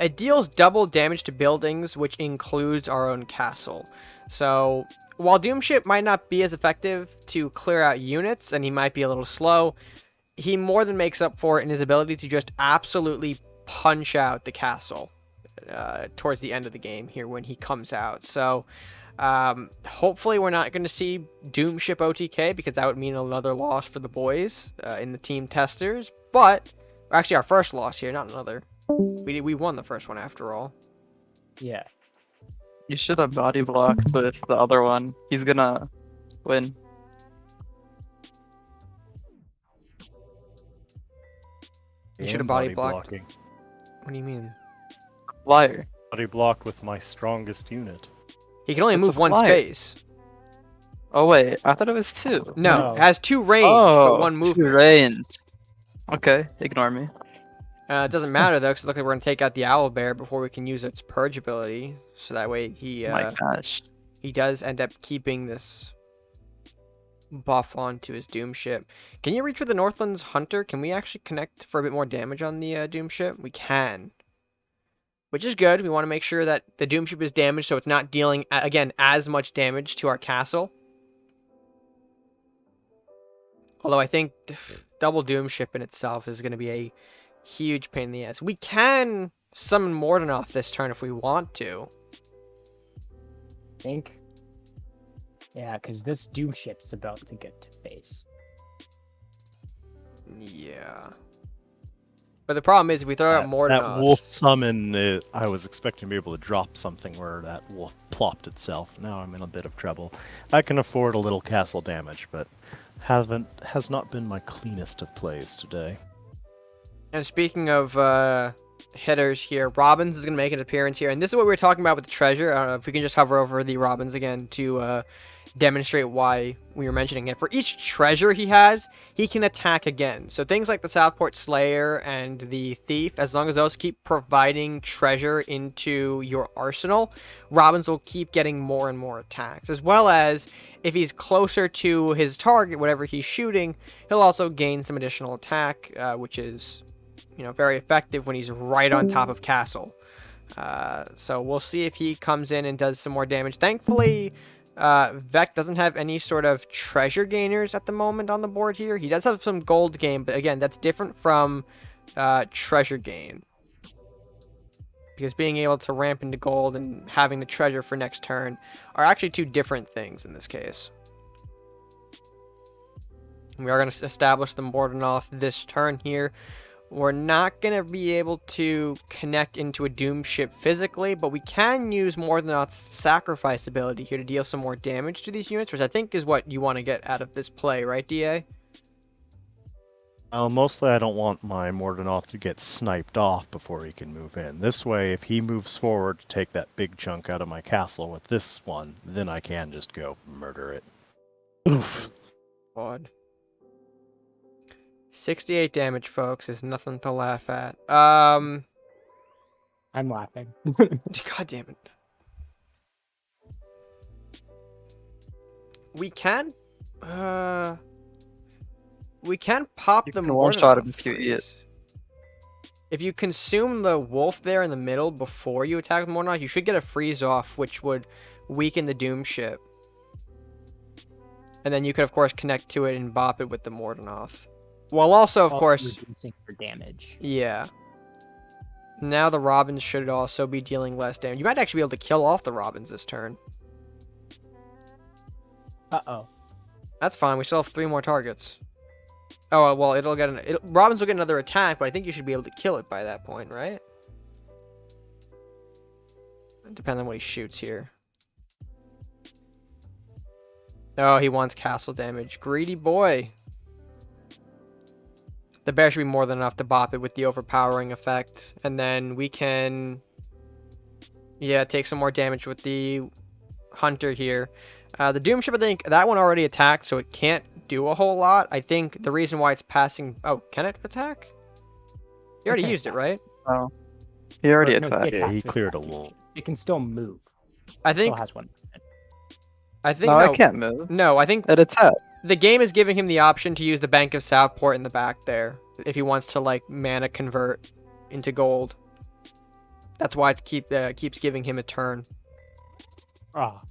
It deals double damage to buildings, which includes our own castle. So, while Doom ship might not be as effective to clear out units, and he might be a little slow, he more than makes up for it in his ability to just absolutely punch out the castle towards the end of the game here when he comes out. So, hopefully we're not going to see Doom ship OTK, because that would mean another loss for the boys in the team testers. But actually our first loss here, not another. We won the first one after all. Yeah. You should have body blocked with the other one. He's gonna win. You should have And body blocked. blocking. What do you mean? Flyer. Body blocked with my strongest unit. He can only That's a move one flyer. space. Oh wait, I thought it was 2. No, No. it has 2 range, Oh, but 1 2 movement. range. Okay, ignore me. It doesn't matter though, because it looks like we're gonna take out the owl bear before we can use its purge ability. So that way he My gosh. he does end up keeping this buff onto his Doom ship. Can you reach with the Northland's Hunter? Can we actually connect for a bit more damage on the Doom ship? We can. Which is good. We want to make sure that the Doom ship is damaged so it's not dealing, again, as much damage to our castle. Although I think double Doom ship in itself is going to be a huge pain in the ass. We can summon Mordenhoth this turn if we want to. Think. Yeah, because this Doom ship's about to get to face. Yeah. But the problem is if we throw out Mordenhoth... That wolf summon, I was expecting to be able to drop something where that wolf plopped itself. Now I'm in a bit of trouble. I can afford a little castle damage, but has not been my cleanest of plays today. And speaking of hitters here, Robins is going to make an appearance here. And this is what we were talking about with the treasure. I don't know if we can just hover over the Robins again to demonstrate why we were mentioning it. For each treasure he has, he can attack again. So things like the Southport Slayer and the Thief, as long as those keep providing treasure into your arsenal, Robins will keep getting more and more attacks. As well as, if he's closer to his target, whatever he's shooting, he'll also gain some additional attack, which is, you know, very effective when he's right on top of castle. So we'll see if he comes in and does some more damage. Thankfully, Vec doesn't have any sort of treasure gainers at the moment on the board here. He does have some gold gain, but again, that's different from treasure gain. Because being able to ramp into gold and having the treasure for next turn are actually 2 different things in this case. We are going to establish the Mordenhoth this turn here. We're not going to be able to connect into a Doom ship physically, but we can use Mordenhoth's sacrifice ability here to deal some more damage to these units, which I think is what you want to get out of this play, right, DA? Mostly I don't want my Mordenhoth to get sniped off before he can move in. This way, if he moves forward to take that big chunk out of my castle with this one, then I can just go murder it. Oof. Odd. 68 damage, folks, is nothing to laugh at. I'm laughing. God damn it. We can pop You them can one-shot him Mordenhoth if you eat it. freeze. If you consume the wolf there in the middle before you attack the Mordenhoth, you should get a freeze off, which would weaken the Doom ship. And then you could, of course, connect to it and bop it with the Mordenhoth. While also, of Also course, reducing for damage. yeah. Now the Robins should also be dealing less damage. You might actually be able to kill off the Robins this turn. Uh-oh. That's fine. We still have 3 more targets. Oh, well, it'll get Robins will get another attack, but I think you should be able to kill it by that point, right? Depends on what he shoots here. Oh, he wants castle damage. Greedy boy. The bear should be more than enough to bop it with the overpowering effect. And then we can... yeah, take some more damage with the hunter here. The Doom Ship, I think, that one already attacked, so it can't do a whole lot. I think the reason why it's passing... oh, can it attack? You already used it, right? Oh, he already Or, no, attacked. Yeah, attacked he with cleared a attack. wolf. It can still move. I Still think... has one. I think... No, no, I can't move. No, I think It attacked. the game is giving him the option to use the Bank of Southport in the back there. If he wants to, like, mana convert into gold. That's why it keeps giving him a turn. Ah,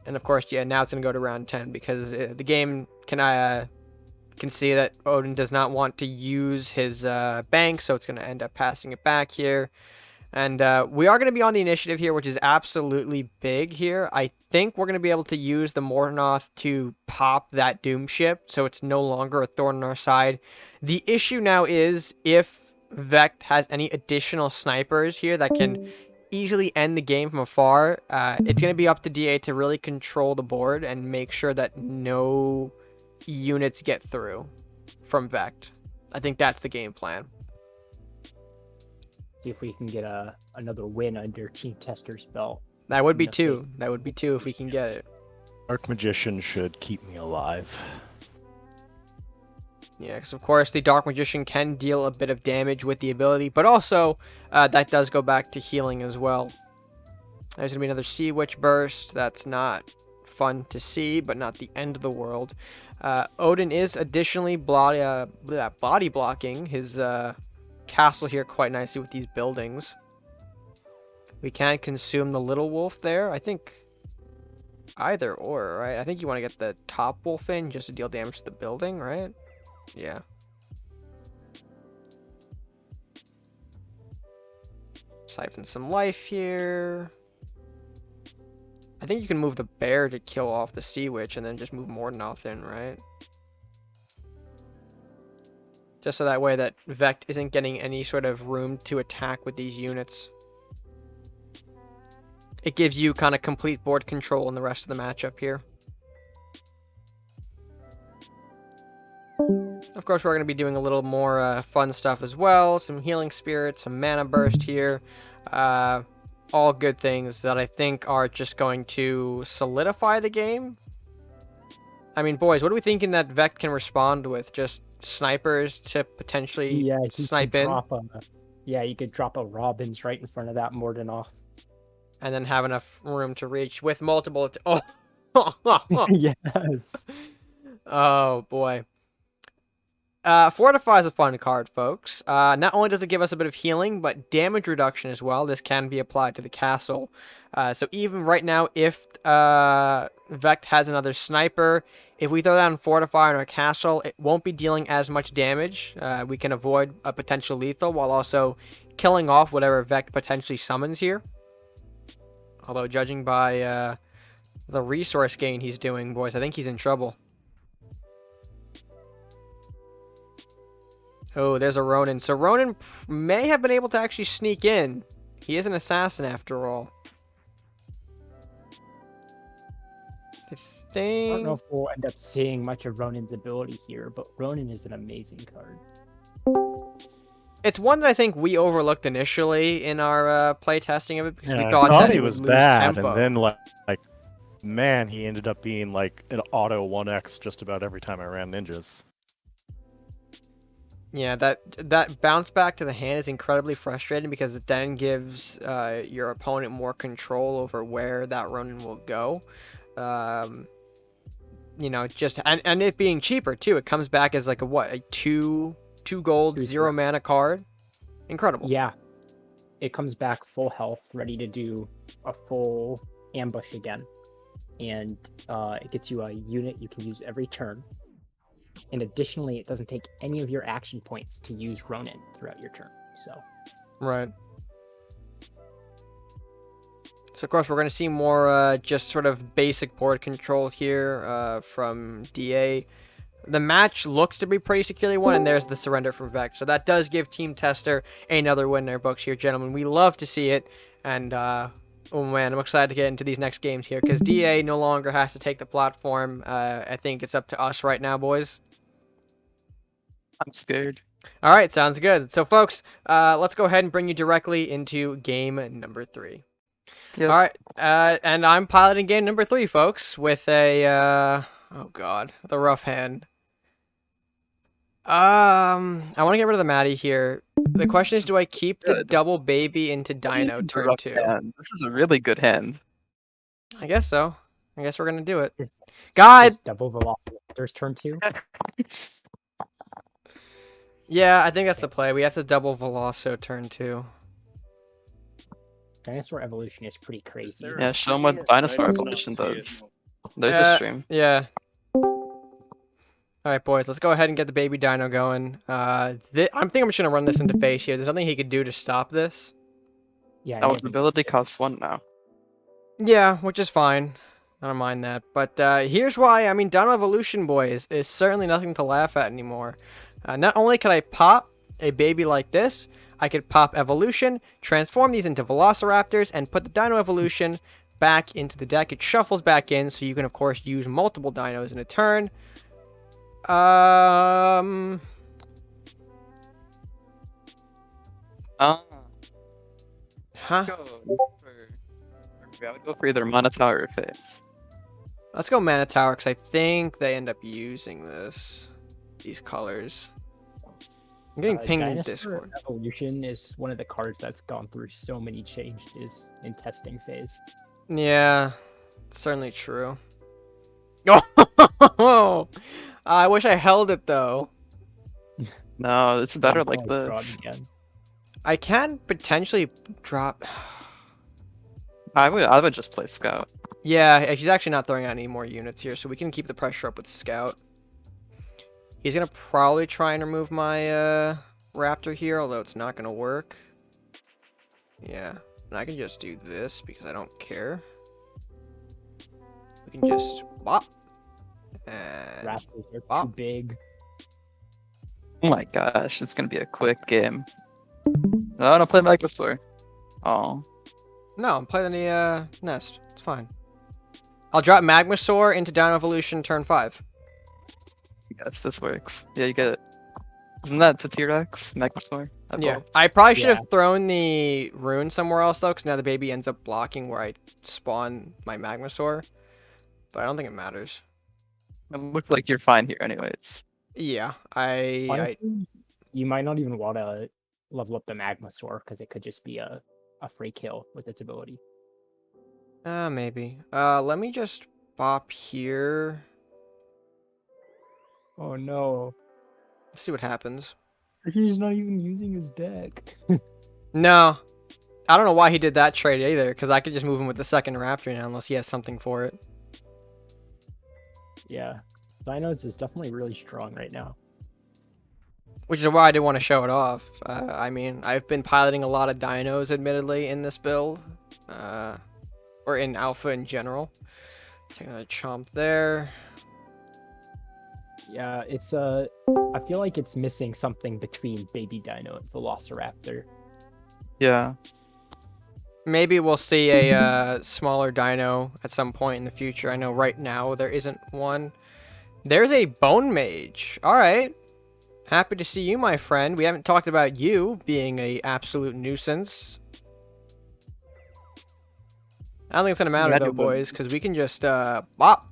And of course, yeah, now it's going to go to round 10 because the game can see that Odin does not want to use his bank, so it's going to end up passing it back here. And we are going to be on the initiative here, which is absolutely big here. I think we're going to be able to use the Mordenhoth to pop that Doom Ship, so it's no longer a thorn on our side. The issue now is if Vect has any additional snipers here that can easily end the game from afar, it's going to be up to DA to really control the board and make sure that no units get through from Vect. I think that's the game plan. see if we can get another win under Team Tester's belt. That would be In the 2. face. That would be 2 if we can get it. Dark Magician should keep me alive. Yeah, because of course the Dark Magician can deal a bit of damage with the ability, but also that does go back to healing as well. There's going to be another Sea Witch burst. That's not fun to see, but not the end of the world. Odin is additionally body blocking his castle here quite nicely with these buildings. We can consume the little wolf there. I think either or, right? I think you want to get the top wolf in just to deal damage to the building, right? Yeah. Siphon some life here. I think you can move the bear to kill off the Sea Witch and then just move Mordenhoth in, right? Just so that way that Vect isn't getting any sort of room to attack with these units. It gives you kind of complete board control in the rest of the matchup here. Of course, we're going to be doing a little more fun stuff as well. Some healing spirits, some mana burst here. All good things that I think are just going to solidify the game. I mean, boys, what are we thinking that Vect can respond with? Just snipers to potentially snipe in? You could drop a Robins right in front of that Mordenhoth. And then have enough room to reach with multiple... oh! Yes. Oh, boy. Fortify is a fun card, folks. Not only does it give us a bit of healing, but damage reduction as well. This can be applied to the castle. So even right now, if Vect has another sniper, if we throw down Fortify on our castle, it won't be dealing as much damage. We can avoid a potential lethal while also killing off whatever Vect potentially summons here. Although, judging by the resource gain he's doing, boys, I think he's in trouble. Oh, there's a Ronin. So Ronin may have been able to actually sneak in. He is an assassin after all. I I don't know think... if we'll end up seeing much of Ronin's ability here, but Ronin is an amazing card. It's one that I think we overlooked initially in our playtesting of it because we I thought that he it was would lose bad, tempo. and then like, man, he ended up being like an auto 1x just about every time I ran ninjas. Yeah, that bounce back to the hand is incredibly frustrating because it then gives your opponent more control over where that Ronin will go. You know, just and it being cheaper too. It comes back as like a 2 gold, 0 mana card. Incredible. Yeah. It comes back full health, ready to do a full ambush again. and it gets you a unit you can use every turn. And additionally, it doesn't take any of your action points to use Ronin throughout your turn. So Right. So, of course, we're going to see more just sort of basic board control here from DA. The match looks to be pretty securely won, and there's the surrender from Vex. So that does give Team Tester another win in their books here, gentlemen. We love to see it, and oh man, I'm excited to get into these next games here, because DA no longer has to take the platform. I think it's up to us right now, boys. I'm scared. All right, sounds good. So, folks, let's go ahead and bring you directly into game number 3. Yep. All right, and I'm piloting game number 3, folks, with a, oh god, the rough hand. I want to get rid of the Maddie here. The question is, do I keep the Good. double baby into What do you Dino mean turn rough 2? hand? This is a really good hand. I guess so. I guess we're gonna do it. Is God! double Velociraptor's turn 2. Yeah, I think that's the play. We have to double Veloso turn 2. Dinosaur evolution is pretty crazy. Yeah, show them what dinosaur evolution does. There's a stream. Yeah. Alright, boys, let's go ahead and get the baby dino going. I'm thinking I'm just going to run this into face here. There's nothing he could do to stop this. Yeah. Oh, his ability costs 1 now. Yeah, which is fine. I don't mind that. But here's why. I mean, Dino Evolution, boys, is certainly nothing to laugh at anymore. Not only can I pop a baby like this, I could pop Evolution, transform these into Velociraptors, and put the Dino Evolution back into the deck. It shuffles back in, so you can, of course, use multiple dinos in a turn. Ah. Huh? I would go for either Minotaur or Face. Let's go Manitower, because I think they end up using these colors. I'm getting pinged in Dinosaur Discord. Evolution is one of the cards that's gone through so many changes in testing phase. Yeah, certainly true. Oh, I wish I held it though. No, it's better I'm like gonna draw it this. again. I can potentially drop. I would just play Scout. Yeah, she's actually not throwing out any more units here, so we can keep the pressure up with Scout. He's gonna probably try and remove my Raptor here, although it's not gonna work. Yeah, and I can just do this because I don't care. We can just bop. And Raptors are Wow. too big. Oh my gosh, it's gonna be a quick game. No, don't play Megalosaur. Oh. no, I'm playing the Nest. It's fine. I'll drop Magmasaur into Dino Evolution turn 5. Yes, this works. Yeah, you get it. Isn't that to T-Rex? Megalosaur? Yeah, I probably should Yeah. have thrown the rune somewhere else though, because now the baby ends up blocking where I spawn my Magmasaur. But I don't think it matters. It looks like you're fine here anyways. Yeah, I Honestly, you might not even want to level up the Magmasaur because it could just be a free kill with its ability. maybe. Let me just bop here. Oh no, Let's see what happens. he's not even using his deck. No, I don't know why he did that trade either, because I could just move him with the second Raptor now, unless he has something for it. Yeah, Dinos is definitely really strong right now. Which is why I didn't want to show it off. I mean, I've been piloting a lot of dinos, admittedly, in this build. Or in alpha in general. Take another chomp there. Yeah, it's I feel like it's missing something between Baby Dino and Velociraptor. Yeah. Maybe we'll see a smaller dino at some point in the future. I know right now there isn't one. There's a Bone Mage. Alright. Happy to see you, my friend. We haven't talked about you being a absolute nuisance. I don't think it's going to matter, though, boys, because we can just bop.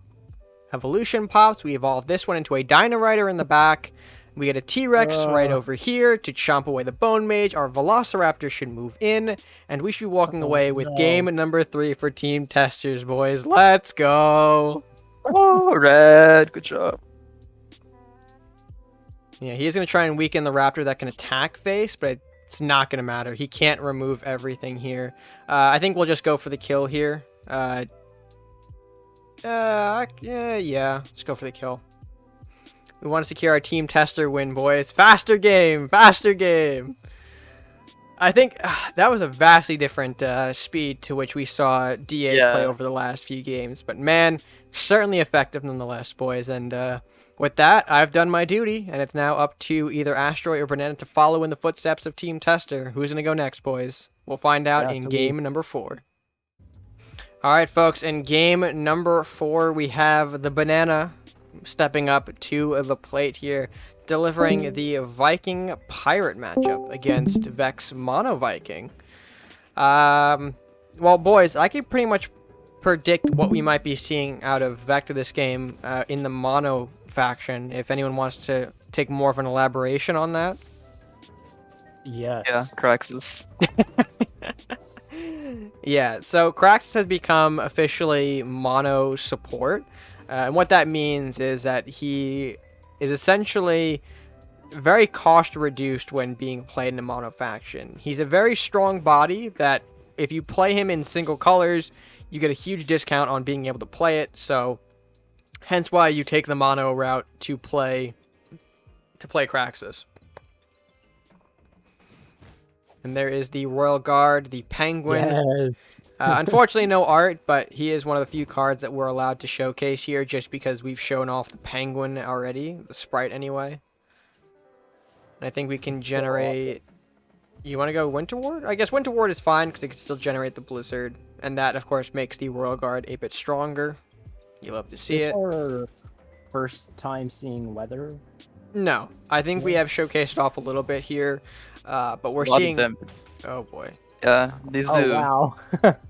Evolution pops. We evolve this one into a Dino Rider in the back. We get a T-Rex right over here to chomp away the Bone Mage. Our Velociraptor should move in, and we should be walking away with game number 3 for Team Testers, boys. Let's go! Oh, Red, good job. Yeah, he is going to try and weaken the Raptor that can attack face, but it's not going to matter. He can't remove everything here. I think we'll just go for the kill here. Yeah. Let's go for the kill. We want to secure our team tester win, boys. Faster game! Faster game! I think that was a vastly different speed to which we saw DA play Yeah. over the last few games. But man, certainly effective nonetheless, boys. And with that, I've done my duty, and it's now up to either Asteroid or Banana to follow in the footsteps of Team Tester. Who's going to go next, boys? We'll find out Yeah, in so game number 4. All right, folks. In game number 4, we have the Banana stepping up to the plate here, delivering the Viking Pirate matchup against Vex Mono Viking. Well, boys, I can pretty much predict what we might be seeing out of Vector this game in the Mono faction. If anyone wants to take more of an elaboration on that. Yes. Yeah, Craxus. Yeah, so Kraxus has become officially mono support. And what that means is that he is essentially very cost reduced when being played in a mono faction. He's a very strong body that if you play him in single colors, you get a huge discount on being able to play it. So hence why you take the mono route to play Kraxus. And there is the Royal Guard, the Penguin. Yes. Unfortunately, no art, but he is one of the few cards that we're allowed to showcase here just because we've shown off the Penguin already, the sprite anyway. And I think we can generate... You want to go Winter Ward? I guess Winter Ward is fine because it can still generate the Blizzard. And that, of course, makes the Royal Guard a bit stronger. You love to see Is it. our first time seeing weather? No, I think we have showcased off a little bit here, but we're A lot of seeing... them. Oh boy. Yeah, these Oh do. wow.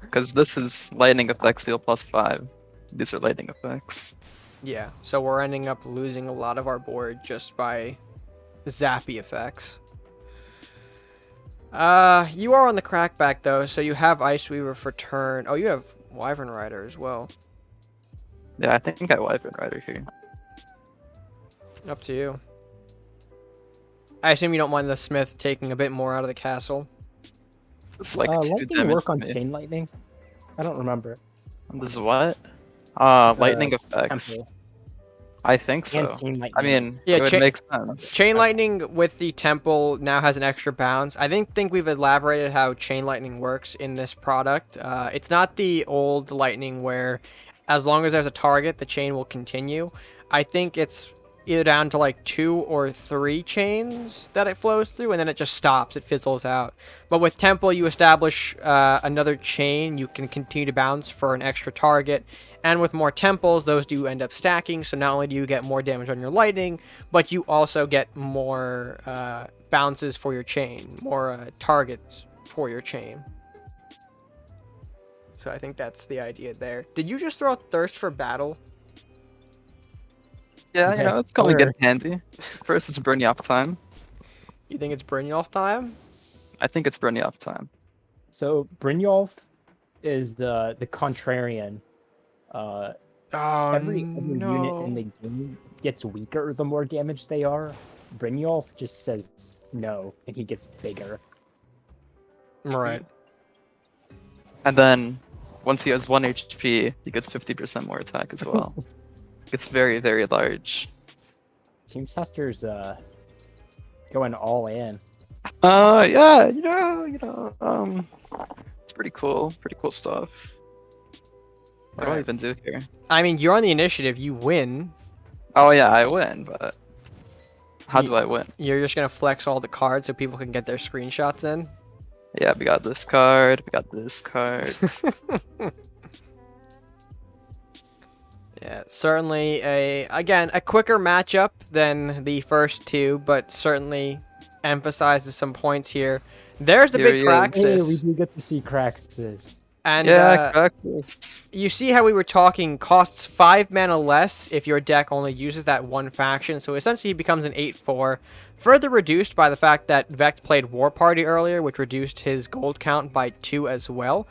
Because this is lightning effect seal +5. These are lightning effects. Yeah, so we're ending up losing a lot of our board just by zappy effects. You are on the crackback though, so you have Ice Weaver for turn. Oh, you have Wyvern Rider as well. Yeah, I think I Wyvern Rider here. Up to you. I assume you don't mind the Smith taking a bit more out of the castle. It's like 2 lightning damage work to on me. chain lightning? I don't remember. This is what? Lightning effects. Temple I think so. and chain lightning. I mean, Yeah, it would make sense. Chain Lightning with the Temple now has an extra bounce. I think we've elaborated how Chain Lightning works in this product. It's not the old Lightning where as long as there's a target, the chain will continue. I think it's either down to like 2 or 3 chains that it flows through, and then it just stops. It fizzles out. But with Temple, you establish another chain. You can continue to bounce for an extra target. And with more temples, those do end up stacking, so not only do you get more damage on your lightning, but you also get more bounces for your chain, more targets for your chain. So I think that's the idea there. Did you just throw Thirst for Battle? Yeah, Okay, it's gonna get sure. handy. First, it's Brynjolf time. You think it's Brynjolf time? I think it's Brynjolf time. So Brynjolf is the contrarian. Oh, Every unit in no. the game gets weaker the more damage they are. Brynjolf just says no, and he gets bigger. Right. And then, once he has 1 HP, he gets 50% more attack as well. It's very, very large. Team Tester's going all in. Yeah, it's pretty cool stuff. What do I Right. even do here? I mean, you're on the initiative. You win. Oh yeah, I win, but how do I win? You're just going to flex all the cards so people can get their screenshots in. Yeah, we got this card, we got this card. Yeah, certainly a quicker matchup than the first two, but certainly emphasizes some points here. There's the Here big he is. Hey, we Craxus. do get to see Craxus. And Yeah, Craxus. you see how we were talking costs 5 mana less if your deck only uses that one faction, so essentially he becomes an 8/4. Further reduced by the fact that Vex played War Party earlier, which reduced his gold count by 2 as well.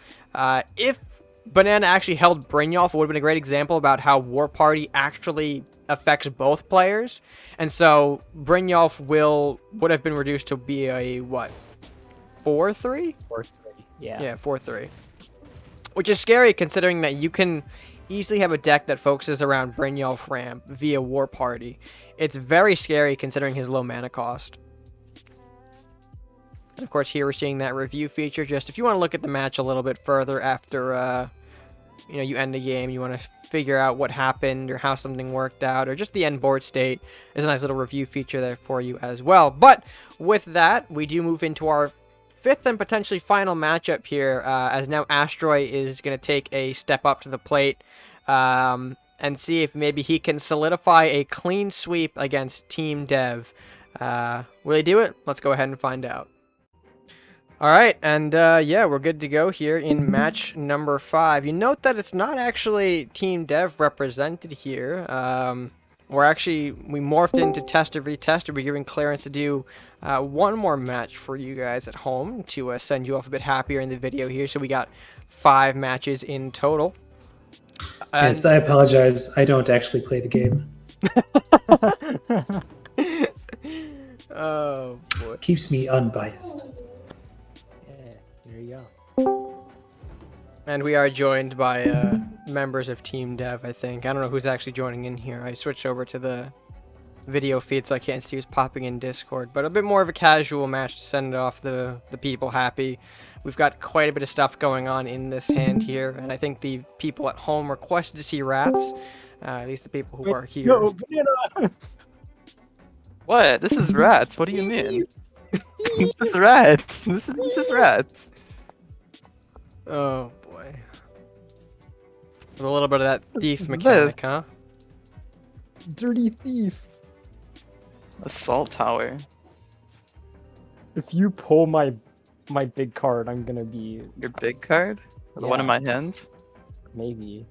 If Banana actually held Brynjolf, it would have been a great example about how War Party actually affects both players. And so Brynjolf would have been reduced to be a, what, 4/3? Or 3. Yeah. Yeah, 4/3. Which is scary considering that you can easily have a deck that focuses around Brynjolf Ramp via War Party. It's very scary considering his low mana cost. And of course, here we're seeing that review feature. Just if you want to look at the match a little bit further after, you end the game, you want to figure out what happened or how something worked out, or just the end board state, there's a nice little review feature there for you as well. But with that, we do move into our fifth and potentially final matchup here, as now Asteroid is going to take a step up to the plate and see if maybe he can solidify a clean sweep against Team Dev. Will he do it? Let's go ahead and find out. All right, and yeah, we're good to go here in match number 5. You note that it's not actually Team Dev represented here. We morphed into tester v tester. We're giving clearance to do one more match for you guys at home to send you off a bit happier in the video here. So we got 5 matches in total. Yes, I apologize. I don't actually play the game. Oh boy. Keeps me unbiased. There you go. And we are joined by members of Team Dev, I think. I don't know who's actually joining in here. I switched over to the video feed so I can't see who's popping in Discord. But a bit more of a casual match to send off the people happy. We've got quite a bit of stuff going on in this hand here. And I think the people at home requested to see rats. At least the people who are here. Yo, banana! What? This is rats. What do you mean? This is rats. This is rats. Oh boy. With a little bit of that thief What's mechanic, this? huh? Dirty thief. Assault tower. If you pull my big card, I'm gonna be Your big card? The one in Yeah. my hands? maybe.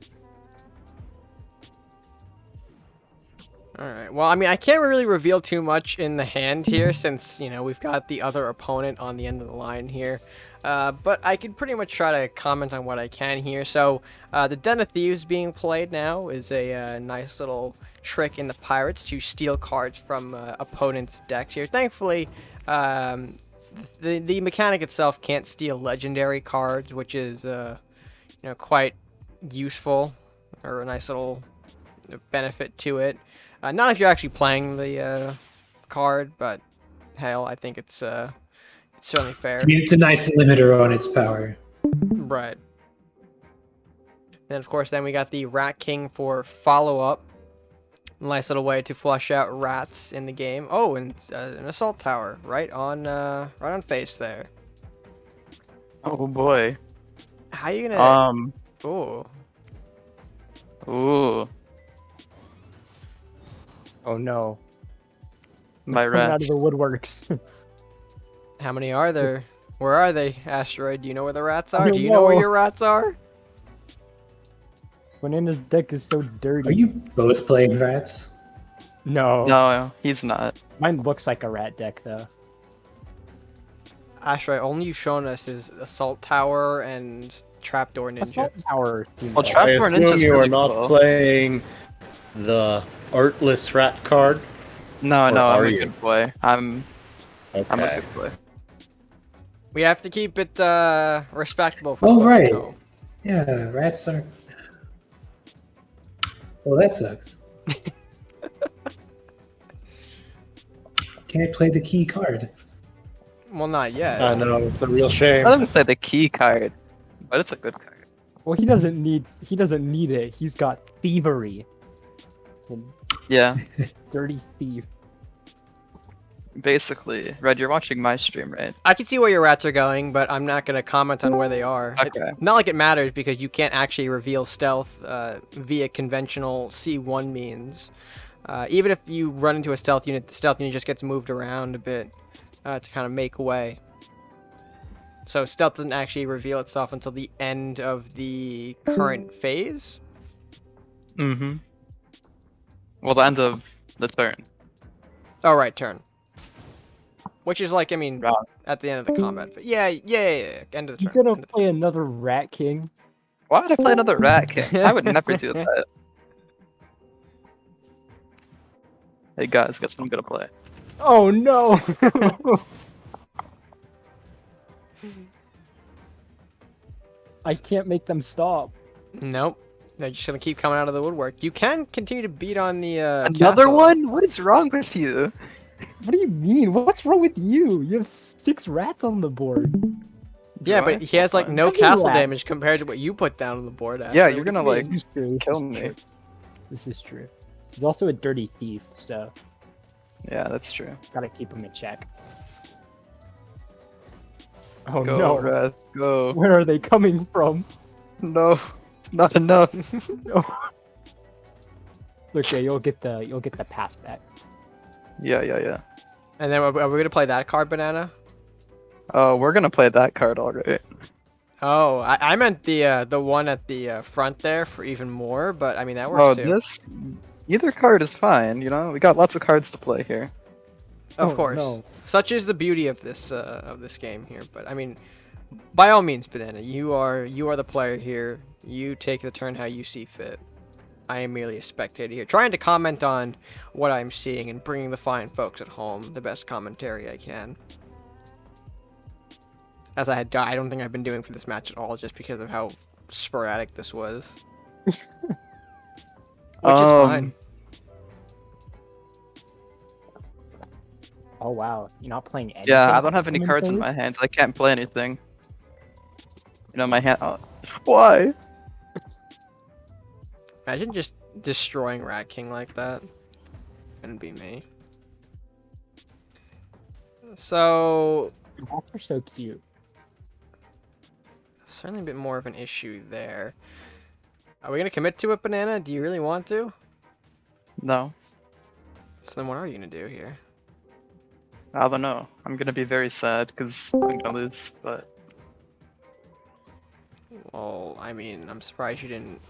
Alright, well, I mean, I can't really reveal too much in the hand here since, we've got the other opponent on the end of the line here. But I can pretty much try to comment on what I can here. So, the Den of Thieves being played now is a nice little trick in the Pirates to steal cards from opponents' decks here. Thankfully, the mechanic itself can't steal legendary cards, which is, quite useful, or a nice little benefit to it. Not if you're actually playing the card, but hell, I think it's certainly fair. I mean, it's a nice limiter on its power. Right. Then, of course, then we got the Rat King for follow-up. Nice little way to flush out rats in the game. Oh, and an assault tower right on face there. Oh boy. How you gonna? Ooh. Oh no. My Coming out of rats. the woodworks. How many are there? Where are they, Asteroid? Do you know where the rats I are? don't Do you know where know. your rats are? Banana's deck is so dirty. Are you both playing rats? No. No, he's not. Mine looks like a rat deck though. Asteroid, only you've shown us is assault tower and trapdoor ninja. Assault tower seems Well, like- Trap I Door assume Ninja's you really are not cool. playing the artless rat card. No, Or I'm are a you? good boy. I'm a Okay. good boy. We have to keep it respectable. For Oh, folks at right. home. Yeah, rats are. Well, that sucks. Can't play the key card. Well, not yet. I know, it's a real shame. I don't say the key card, but it's a good card. Well, he doesn't need it. He's got thievery. And Yeah, dirty thief. basically. Red, you're watching my stream, right? I can see where your rats are going, but I'm not going to comment on where they are. Okay. Not like it matters because you can't actually reveal stealth via conventional C1 means. Even if you run into a stealth unit, the stealth unit just gets moved around a bit to kind of make way. So stealth doesn't actually reveal itself until the end of the current phase. Mm-hmm. Well, the end of the turn. Oh, right, turn. Which is like, I mean, Right. at the end of the combat. But yeah, end of the You turn. gonna end of the play another Rat King? Why would I play another Rat King? I would never do that. Hey guys, guess what I'm gonna play? Oh no! I can't make them stop. Nope. They're just gonna keep coming out of the woodwork. You can continue to beat on the Another castle. one? What is wrong with you? What do you mean? What's wrong with you? You have 6 rats on the board. Yeah, Do but I? he has like Hold on. no Seven castle rat. damage compared to what you put down on the board. Yeah, Asher. you're What do gonna you like mean? This is true. This kill is me. true. This is true. He's also a dirty thief, so Yeah, that's true. gotta keep him in check. Oh Go, no! Rats, go. Where are they coming from? No, it's not enough. No. Okay, you'll get the pass back. Yeah. And then are we gonna play that card, Banana? Oh, we're gonna play that card, alright. Oh, I meant the one at the front there for even more, but I mean that Oh, works too. this. Either card is fine, you know? We got lots of cards to play here. Of Oh, course. no. Such is the beauty of this game here. But I mean, by all means, Banana, you are the player here. You take the turn how you see fit. I am merely a spectator here, trying to comment on what I'm seeing and bringing the fine folks at home the best commentary I can. As I don't think I've been doing for this match at all, just because of how sporadic this was. Which is fine. Oh wow, you're not playing anything? Yeah, I don't have any Common cards in phase? my hands. I can't play anything. You know, my hand. Oh. Why? Imagine just destroying Rat King like that. Couldn't be me. So, Rats are so cute. certainly a bit more of an issue there. Are we gonna commit to it, Banana? Do you really want to? No, So then what are you gonna do here? I don't know. I'm gonna be very sad because I'm gonna lose, but. Well, I mean, I'm surprised you didn't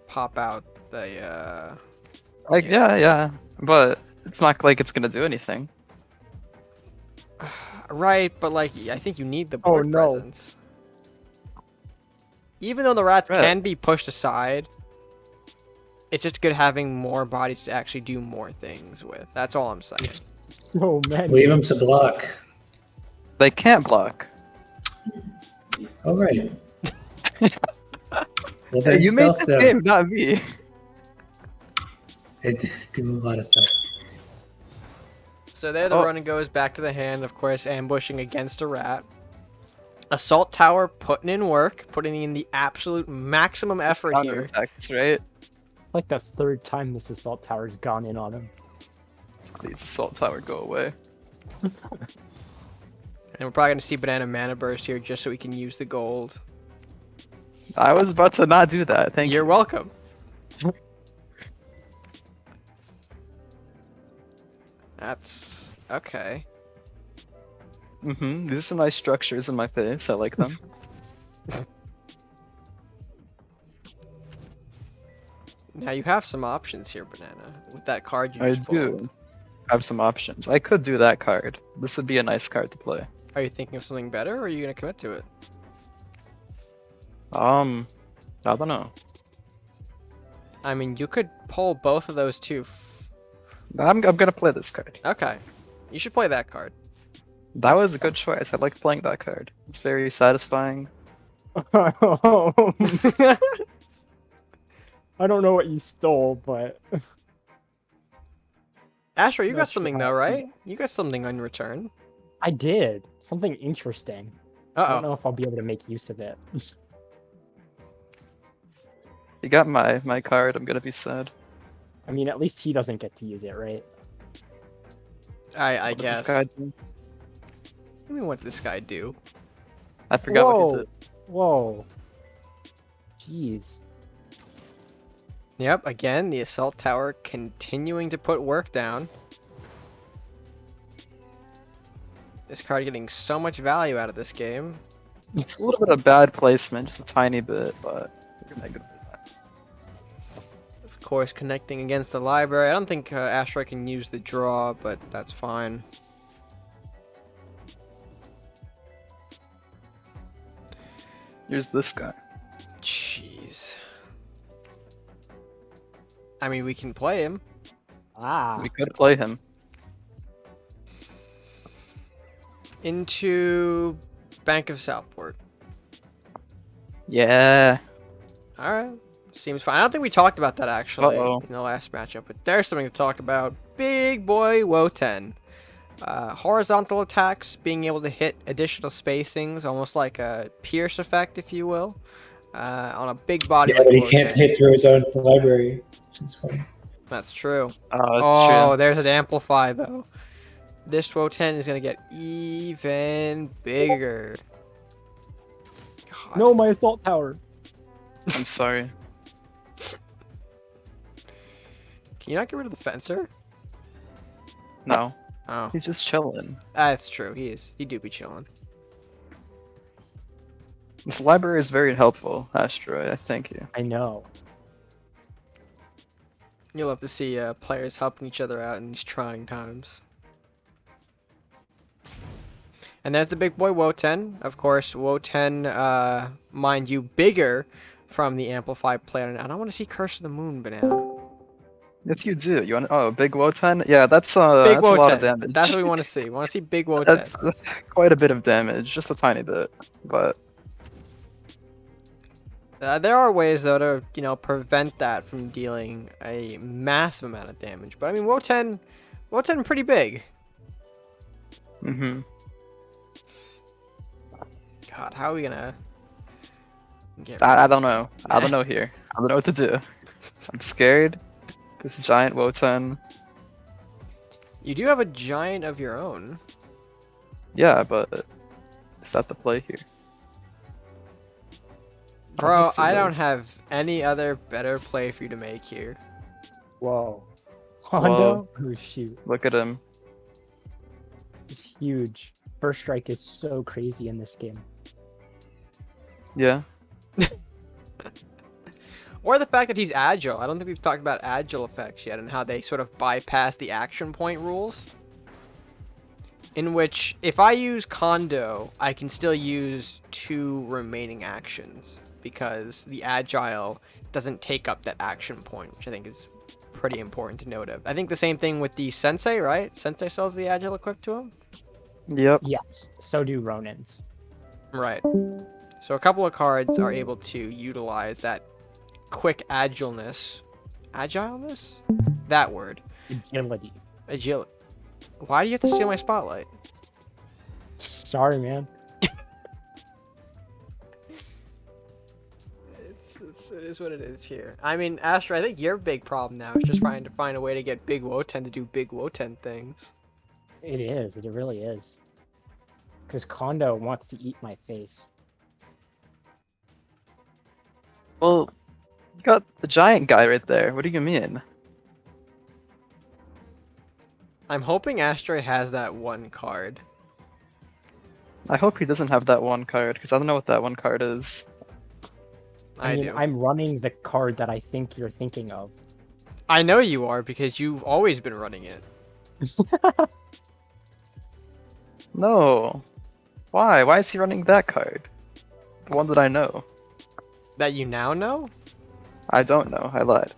pop out the, Like, yeah, but it's not like it's gonna do anything. Right, but like, I think you need the Oh, board no. presence. Even though the rats Right. can be pushed aside, it's just good having more bodies to actually do more things with. That's all I'm saying. So many. Leave him to block. They can't block. All right. Well, Hey, then you made stealth this them. game, not me. I do a lot of stuff. So there the Oh. running goes back to the hand, of course, ambushing against a rat. Assault Tower putting in work, putting in the absolute maximum effort here. Attacks, right? It's like the 3rd time this assault tower's gone in on him. Please, Assault Tower, go away. And we're probably going to see Banana Mana Burst here just so we can use the gold. I was about to not do that. Thank You're you. welcome. That's okay. These are some nice structures in my face. I like them. Now you have some options here, Banana, with that card you I just do pulled. have some options. I could do that card. This would be a nice card to play. Are you thinking of something better, or are you going to commit to it? I don't know. I mean, you could pull both of those too. I'm gonna play this card. Okay. You should play that card. That was a good choice. I like playing that card. It's very satisfying. I don't know what you stole, but Asher, you Not got sure something how though, I feel. right? You got something on return. I did. Something interesting. I don't Uh-oh. know if I'll be able to make use of it. You got my card. I'm gonna be sad. I mean, at least he doesn't get to use it, right? I What does guess. this guy do? I mean, what did this guy do? I forgot what he Whoa. did. Whoa. Jeez. Yep, again, the Assault Tower continuing to put work down. This card getting so much value out of this game. It's a little bit of bad placement, just a tiny bit, but we're gonna make it. Of course, connecting against the library. I don't think Asteroid can use the draw, but that's fine. Here's this guy. Jeez. I mean, we can play him. Ah. We could play him. Into Bank of Southport. Yeah. All right. Seems fine. I don't think we talked about that actually Uh-oh. in the last matchup, but there's something to talk about. Big boy Woten. Horizontal attacks, being able to hit additional spacings, almost like a pierce effect, if you will, on a big body Yeah, like but he Woten. can't hit through his own library, which is funny. That's true. Oh, that's Oh, true. there's an amplify though. This Woten is gonna get even bigger. God. No, my assault tower. I'm sorry. Can you not get rid of the fencer? No, Oh, he's just chilling. that's true. He is. He do be chilling. This library is very helpful, Asteroid. I thank you. I know. You'll have to see players helping each other out in these trying times. And there's the big boy Woten. Of course, Woten, mind you, bigger from the Amplify player. And I want to see Curse of the Moon, Banana. Yes, you do. You want? Oh, big Wotan? Yeah, that's Big that's a lot of Woten. damage. That's what we want to see. We want to see big Woten. That's quite a bit of damage, just a tiny bit, but There are ways, though, to, prevent that from dealing a massive amount of damage. But, I mean, Woten pretty big. mm-hmm. God, how are we gonna get I don't know. I don't know here. I don't know what to do. I'm scared. This giant Wotan. You do have a giant of your own. Yeah, but is that the play here? Bro, he's too I low. don't have any other better play for you to make here. Whoa. Hondo? Oh shoot. Look at him. He's huge. First strike is so crazy in this game. Yeah. Or the fact that he's agile. I don't think we've talked about agile effects yet and how they sort of bypass the action point rules. In which, if I use Kondo, I can still use 2 remaining actions. Because the agile doesn't take up that action point, which I think is pretty important to note of. I think the same thing with the Sensei, right? Sensei sells the agile equipped to him? Yep. Yes. So do Ronins. Right. So a couple of cards are able to utilize that quick agileness. Agileness? That word. Agility. Agility. Why do you have to steal my spotlight? Sorry, man. It is what it is here. I mean, Astra, I think your big problem now is just trying to find a way to get Big Woten to do Big Woten things. It is. It really is. Because Kondo wants to eat my face. Well, you got the giant guy right there. What do you mean? I'm hoping Astra has that one card. I hope he doesn't have that one card, because I don't know what that one card is. I mean, do. I'm running the card that I think you're thinking of. I know you are because you've always been running it. No. Why? Why is he running that card? The one that I know. That you now know? I don't know. I lied.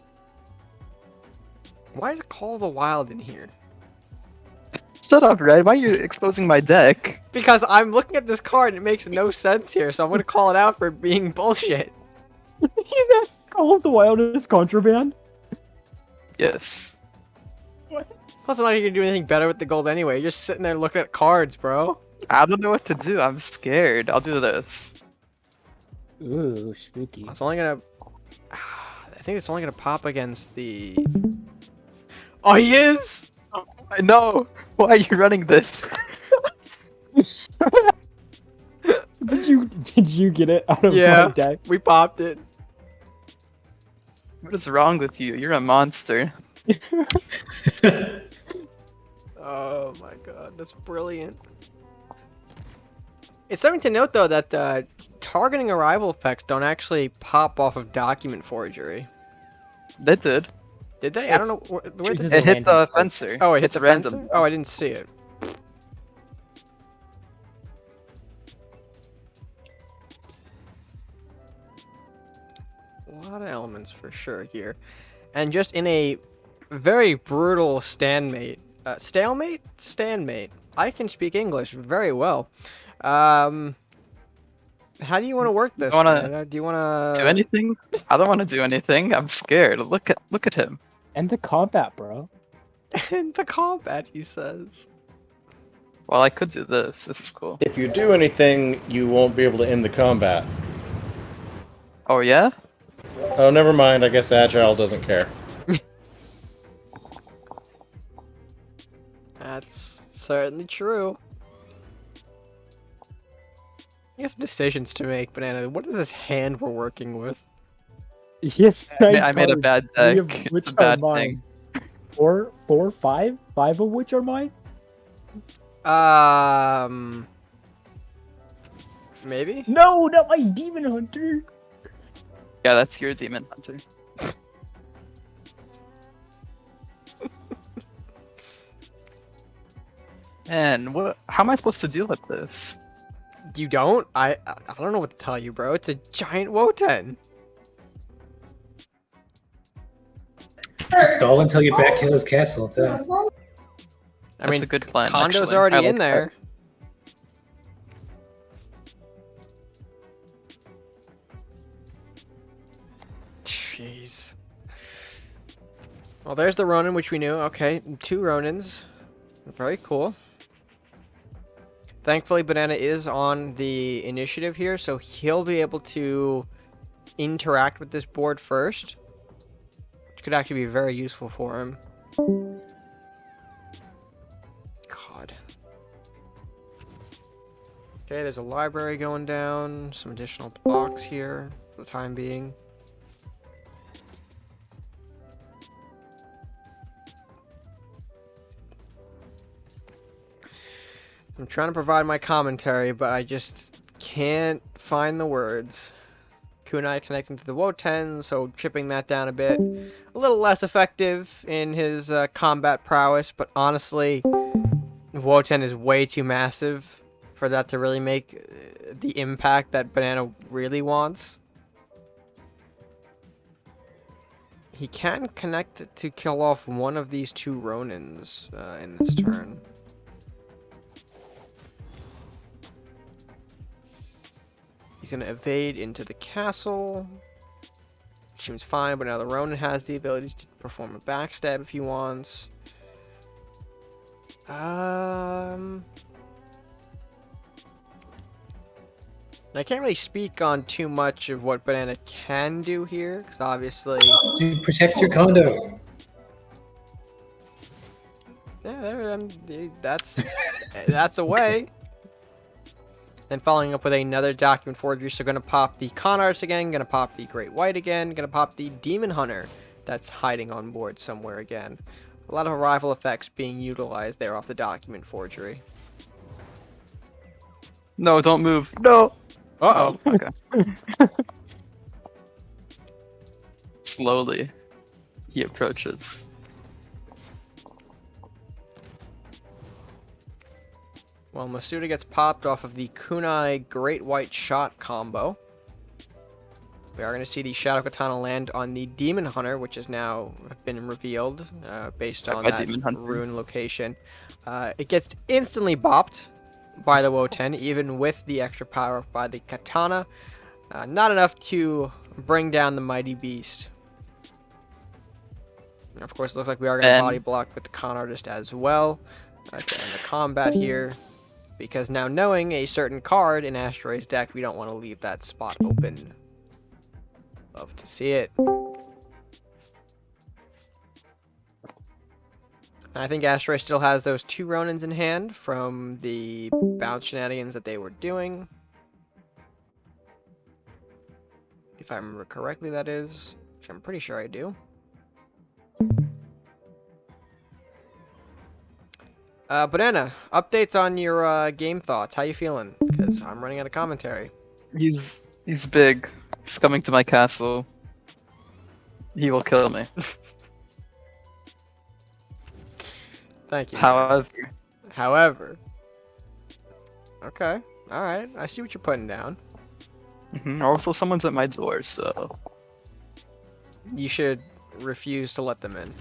Why is Call of the Wild in here? Shut up, Red. Why are you exposing my deck? Because I'm looking at this card and it makes no sense here, so I'm going to call it out for being bullshit. He's at Call of the Wild is contraband? Yes. Plus, I'm not going to do anything better with the gold anyway. You're just sitting there looking at cards, bro. I don't know what to do. I'm scared. I'll do this. Ooh, spooky. It's only going to... I think it's only going to pop against the... Oh, he is? I know. Why are you running this? Did you get it out of Yeah. my deck? We popped it. What is wrong with you? You're a monster. Oh my god, that's brilliant. It's something to note, though, that targeting arrival effects don't actually pop off of document forgery. They did. Did they? I don't know. Where chooses did a It hit random the card. fencer. Oh, it hits a a random. fencer? Oh, I didn't see it. A lot of elements for sure here. And just in a very brutal stalemate. Stalemate? Standmate. I can speak English very well. How do you want to work this? wanna Banana? Do you want Do anything? I don't want to do anything. I'm scared. Look at him. End the combat, bro. in the combat? He says. Well, I could do this. This is cool. If you do anything, you won't be able to end the combat. Oh yeah? Oh, never mind. I guess Agile doesn't care. That's certainly true. You have some decisions to make, Banana. What is this hand we're working with? Yes, I made a bad deck. Which It's a are bad mine. thing. Four, five of which are mine. Maybe? No, not my demon hunter. Yeah, that's your demon hunter. Man, what? How am I supposed to deal with this? You don't? I don't know what to tell you, bro. It's a giant Wotan. Stall until you backkill his castle, too. I That's mean, a good plan. Kondo's actually. already I in like there. Jeez. Well, there's the Ronin, which we knew. Okay, 2 Ronins. Very cool. Thankfully, Banana is on the initiative here, so he'll be able to interact with this board first, which could actually be very useful for him. God. Okay, there's a library going down, some additional blocks here for the time being. I'm trying to provide my commentary, but I just can't find the words. Kunai connecting to the Woten, so chipping that down a bit. A little less effective in his combat prowess, but honestly, Woten is way too massive for that to really make the impact that Banana really wants. He can connect to kill off one of these 2 Ronins in this turn. He's going to evade into the castle. Seems fine, but now the Ronin has the ability to perform a backstab if he wants. I can't really speak on too much of what Banana can do here, because obviously... Dude, protect your condo. Yeah, that's a way. Then following up with another document forgery, so gonna pop the Con Artist again, gonna pop the Great White again, gonna pop the Demon Hunter that's hiding on board somewhere again. A lot of arrival effects being utilized there off the document forgery. No, don't move. No. Uh-oh. Okay. Slowly, he approaches. Well, Masuda gets popped off of the Kunai Great White Shot combo. We are going to see the Shadow Katana land on the Demon Hunter, which has now been revealed based on that rune location. It gets instantly bopped by the Woten, even with the extra power by the Katana. Not enough to bring down the Mighty Beast. And of course, it looks like we are going to body block with the Con Artist as well to end the combat here. Because now knowing a certain card in Asteroid's deck, we don't want to leave that spot open. Love to see it. I think Asteroid still has those 2 Ronins in hand from the bounce shenanigans that they were doing. If I remember correctly, that is. Which I'm pretty sure I do. Banana, updates on your game thoughts. How you feeling? Because I'm running out of commentary. He's big. He's coming to my castle. He will kill me. Thank you. However, Okay. Alright. I see what you're putting down. also someone's at my door, so You should refuse to let them in.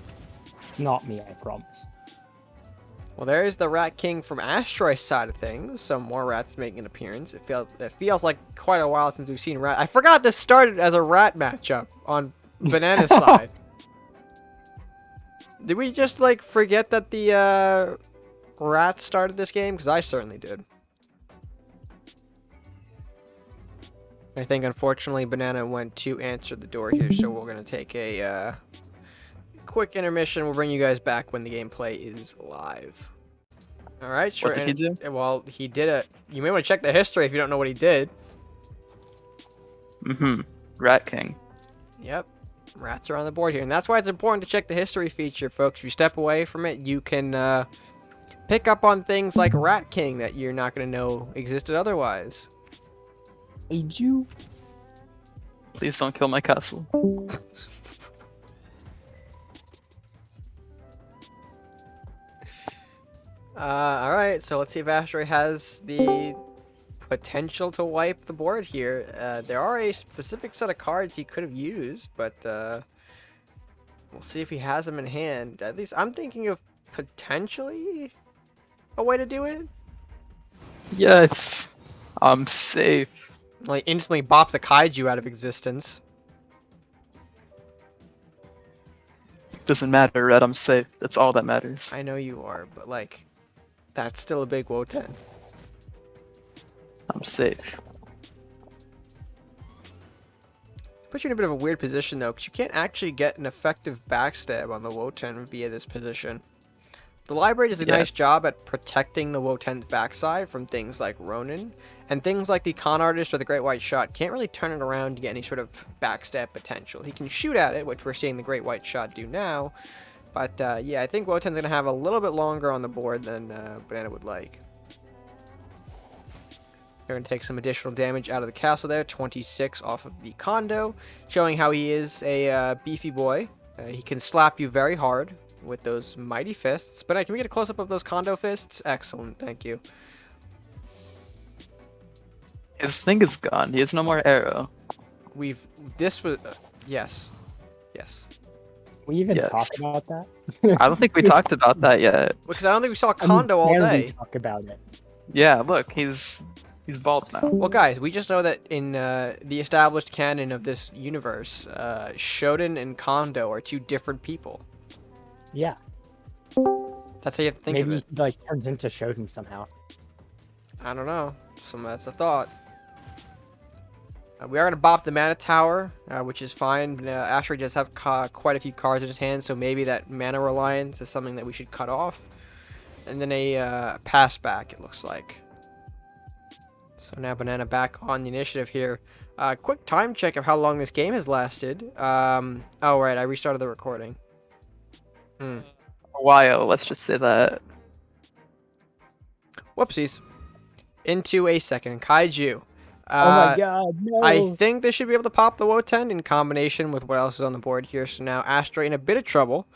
Not me, I promise. Well, there's the Rat King from Asteroid side of things. Some more rats making an appearance. It feels like quite a while since we've seen rat. I forgot this started as a rat matchup on Banana's side. Did we just like forget that the rat started this game? Because I certainly did. I think unfortunately Banana went to answer the door here, so we're gonna take a quick intermission. We'll bring you guys back when the gameplay is live. All right, sure. What did he do? Well, he did it. You may want to check the history if you don't know what he did. Mm-hmm. Rat King. Yep, rats are on the board here, and that's why it's important to check the history feature, folks. If you step away from it, you can pick up on things like Rat King that you're not gonna know existed otherwise. Hey, you. Please don't kill my castle. Alright, so let's see if Asteroid has the potential to wipe the board here. There are a specific set of cards he could have used, but we'll see if he has them in hand. At least I'm thinking of potentially a way to do it. Yes. I'm safe. Like instantly bop the kaiju out of existence. Doesn't matter, Red. I'm safe. That's all that matters. I know you are, but like, that's still a big Woten. I'm safe. Puts you in a bit of a weird position though, because you can't actually get an effective backstab on the Woten via this position. The library does a Yeah. nice job at protecting the Woten's backside from things like Ronin, and things like the Con Artist or the Great White Shot can't really turn it around to get any sort of backstab potential. He can shoot at it, which we're seeing the Great White Shot do now, but yeah, I think Woten's going to have a little bit longer on the board than Banana would like. They're going to take some additional damage out of the castle there, 26 off of the condo, showing how he is a beefy boy. He can slap you very hard with those mighty fists. But can we get a close-up of those condo fists? Excellent, thank you. His thing is gone. He has no more arrow. This was, yes. Yes. We even Yes. talk about that? I don't think we talked about that yet. Because I don't think we saw I mean, condo all barely day. talk about it. Yeah, look, he's bald now. Well, guys, we just know that in the established canon of this universe, Shoten and Kondo are two different people. Yeah. That's how you have to think Maybe of it. he, like, turns into Shoten somehow. I don't know. That's a thought. We are going to bop the Mana Tower, which is fine. Asteroid does have quite a few cards in his hand, so maybe that Mana Reliance is something that we should cut off. And then a pass back, it looks like. So now Banana back on the initiative here. Quick time check of how long this game has lasted. Oh, right, I restarted the recording. A while, let's just say that. Whoopsies. Into a second Kaiju. Oh my god, no! I think they should be able to pop the Woten in combination with what else is on the board here. So now Asteroid in a bit of trouble.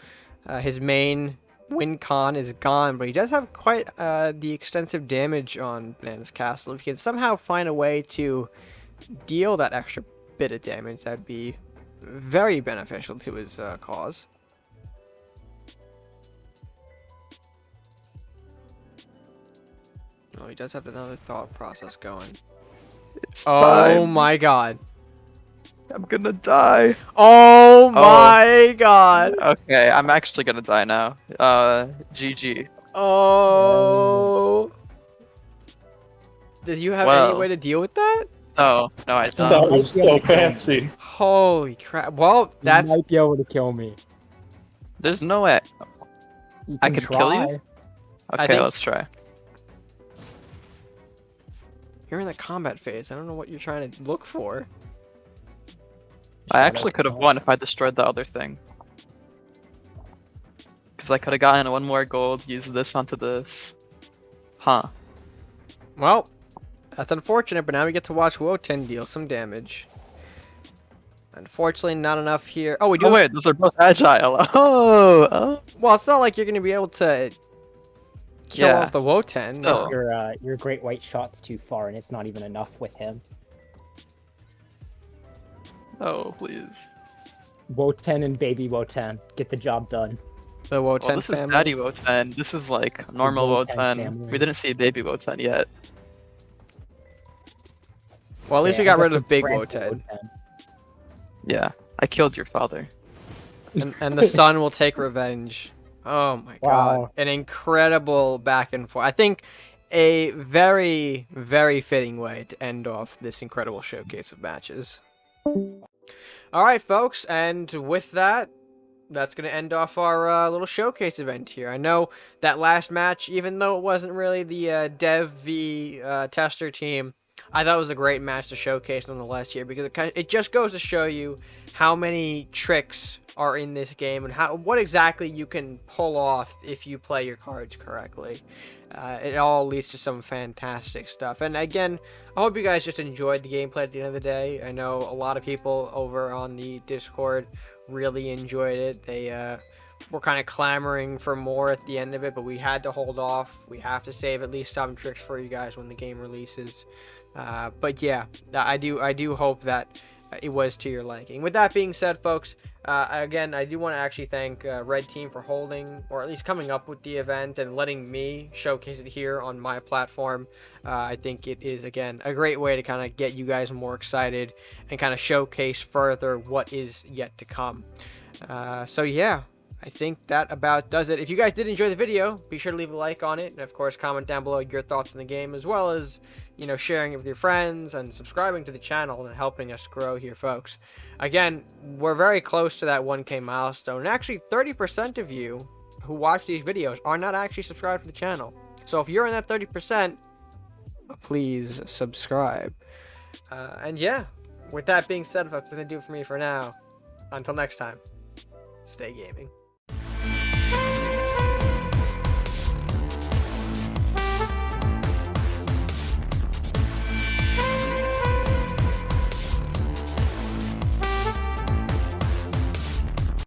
His main win con is gone, but he does have quite the extensive damage on Banana's Castle. If he can somehow find a way to deal that extra bit of damage, that'd be very beneficial to his cause. Oh, he does have another thought process going. It's Oh time. my god. I'm gonna die. Oh my god. Okay, I'm actually gonna die now. GG. Oh. Did you have any Well. way to deal with that? No, I That don't. was so fancy. Holy crap. Well, You that's... might be able to kill me. There's no way. You I can could kill you? try. Okay, think- let's try. You're in the combat phase. I don't know what you're trying to look for. I actually could have won if I destroyed the other thing. Because I could have gotten one more gold, used this onto this. Huh. Well, that's unfortunate, but now we get to watch Woten deal some damage. Unfortunately, not enough here. Oh, we do Oh have... wait, those are both agile. Oh. Well, it's not like you're going to be able to kill Yeah. off the Woten. Still. No. Your great white shot's too far, and it's not even enough with him. Oh, please. Woten and baby Woten, get the job done. The Well, Wotan this is family. Daddy Wotan. This is like normal Wotan Wotan. family. We didn't see Baby Wotan yet. Well, at least Yeah, we got I rid guess of Big Grandpa Wotan. Yeah, I killed your father. And the son will take revenge. Oh my god. Wow. An incredible back and forth. I think a very, very fitting way to end off this incredible showcase of matches. Alright, folks, and with that, that's going to end off our little showcase event here. I know that last match, even though it wasn't really the Dev v Tester team, I thought it was a great match to showcase nonetheless here, because it just goes to show you how many tricks are in this game and what exactly you can pull off if you play your cards correctly. It all leads to some fantastic stuff. And again, I hope you guys just enjoyed the gameplay at the end of the day. I know a lot of people over on the Discord really enjoyed it. They were kind of clamoring for more at the end of it, but we had to hold off. We have to save at least some tricks for you guys when the game releases. But yeah, I do hope that it was to your liking. With that being said, folks, again, I do want to actually thank Red Team for holding, or at least coming up with the event and letting me showcase it here on my platform. I think it is, again, a great way to kind of get you guys more excited and kind of showcase further what is yet to come. So yeah, I think that about does it. If you guys did enjoy the video, be sure to leave a like on it, and of course comment down below your thoughts on the game, as well as, you know, sharing it with your friends and subscribing to the channel and helping us grow here, folks. Again, we're very close to that 1K milestone, and actually 30% of you who watch these videos are not actually subscribed to the channel. So if you're in that 30%, please subscribe. And yeah, with that being said, folks, that's gonna do it for me for now. Until next time, stay gaming.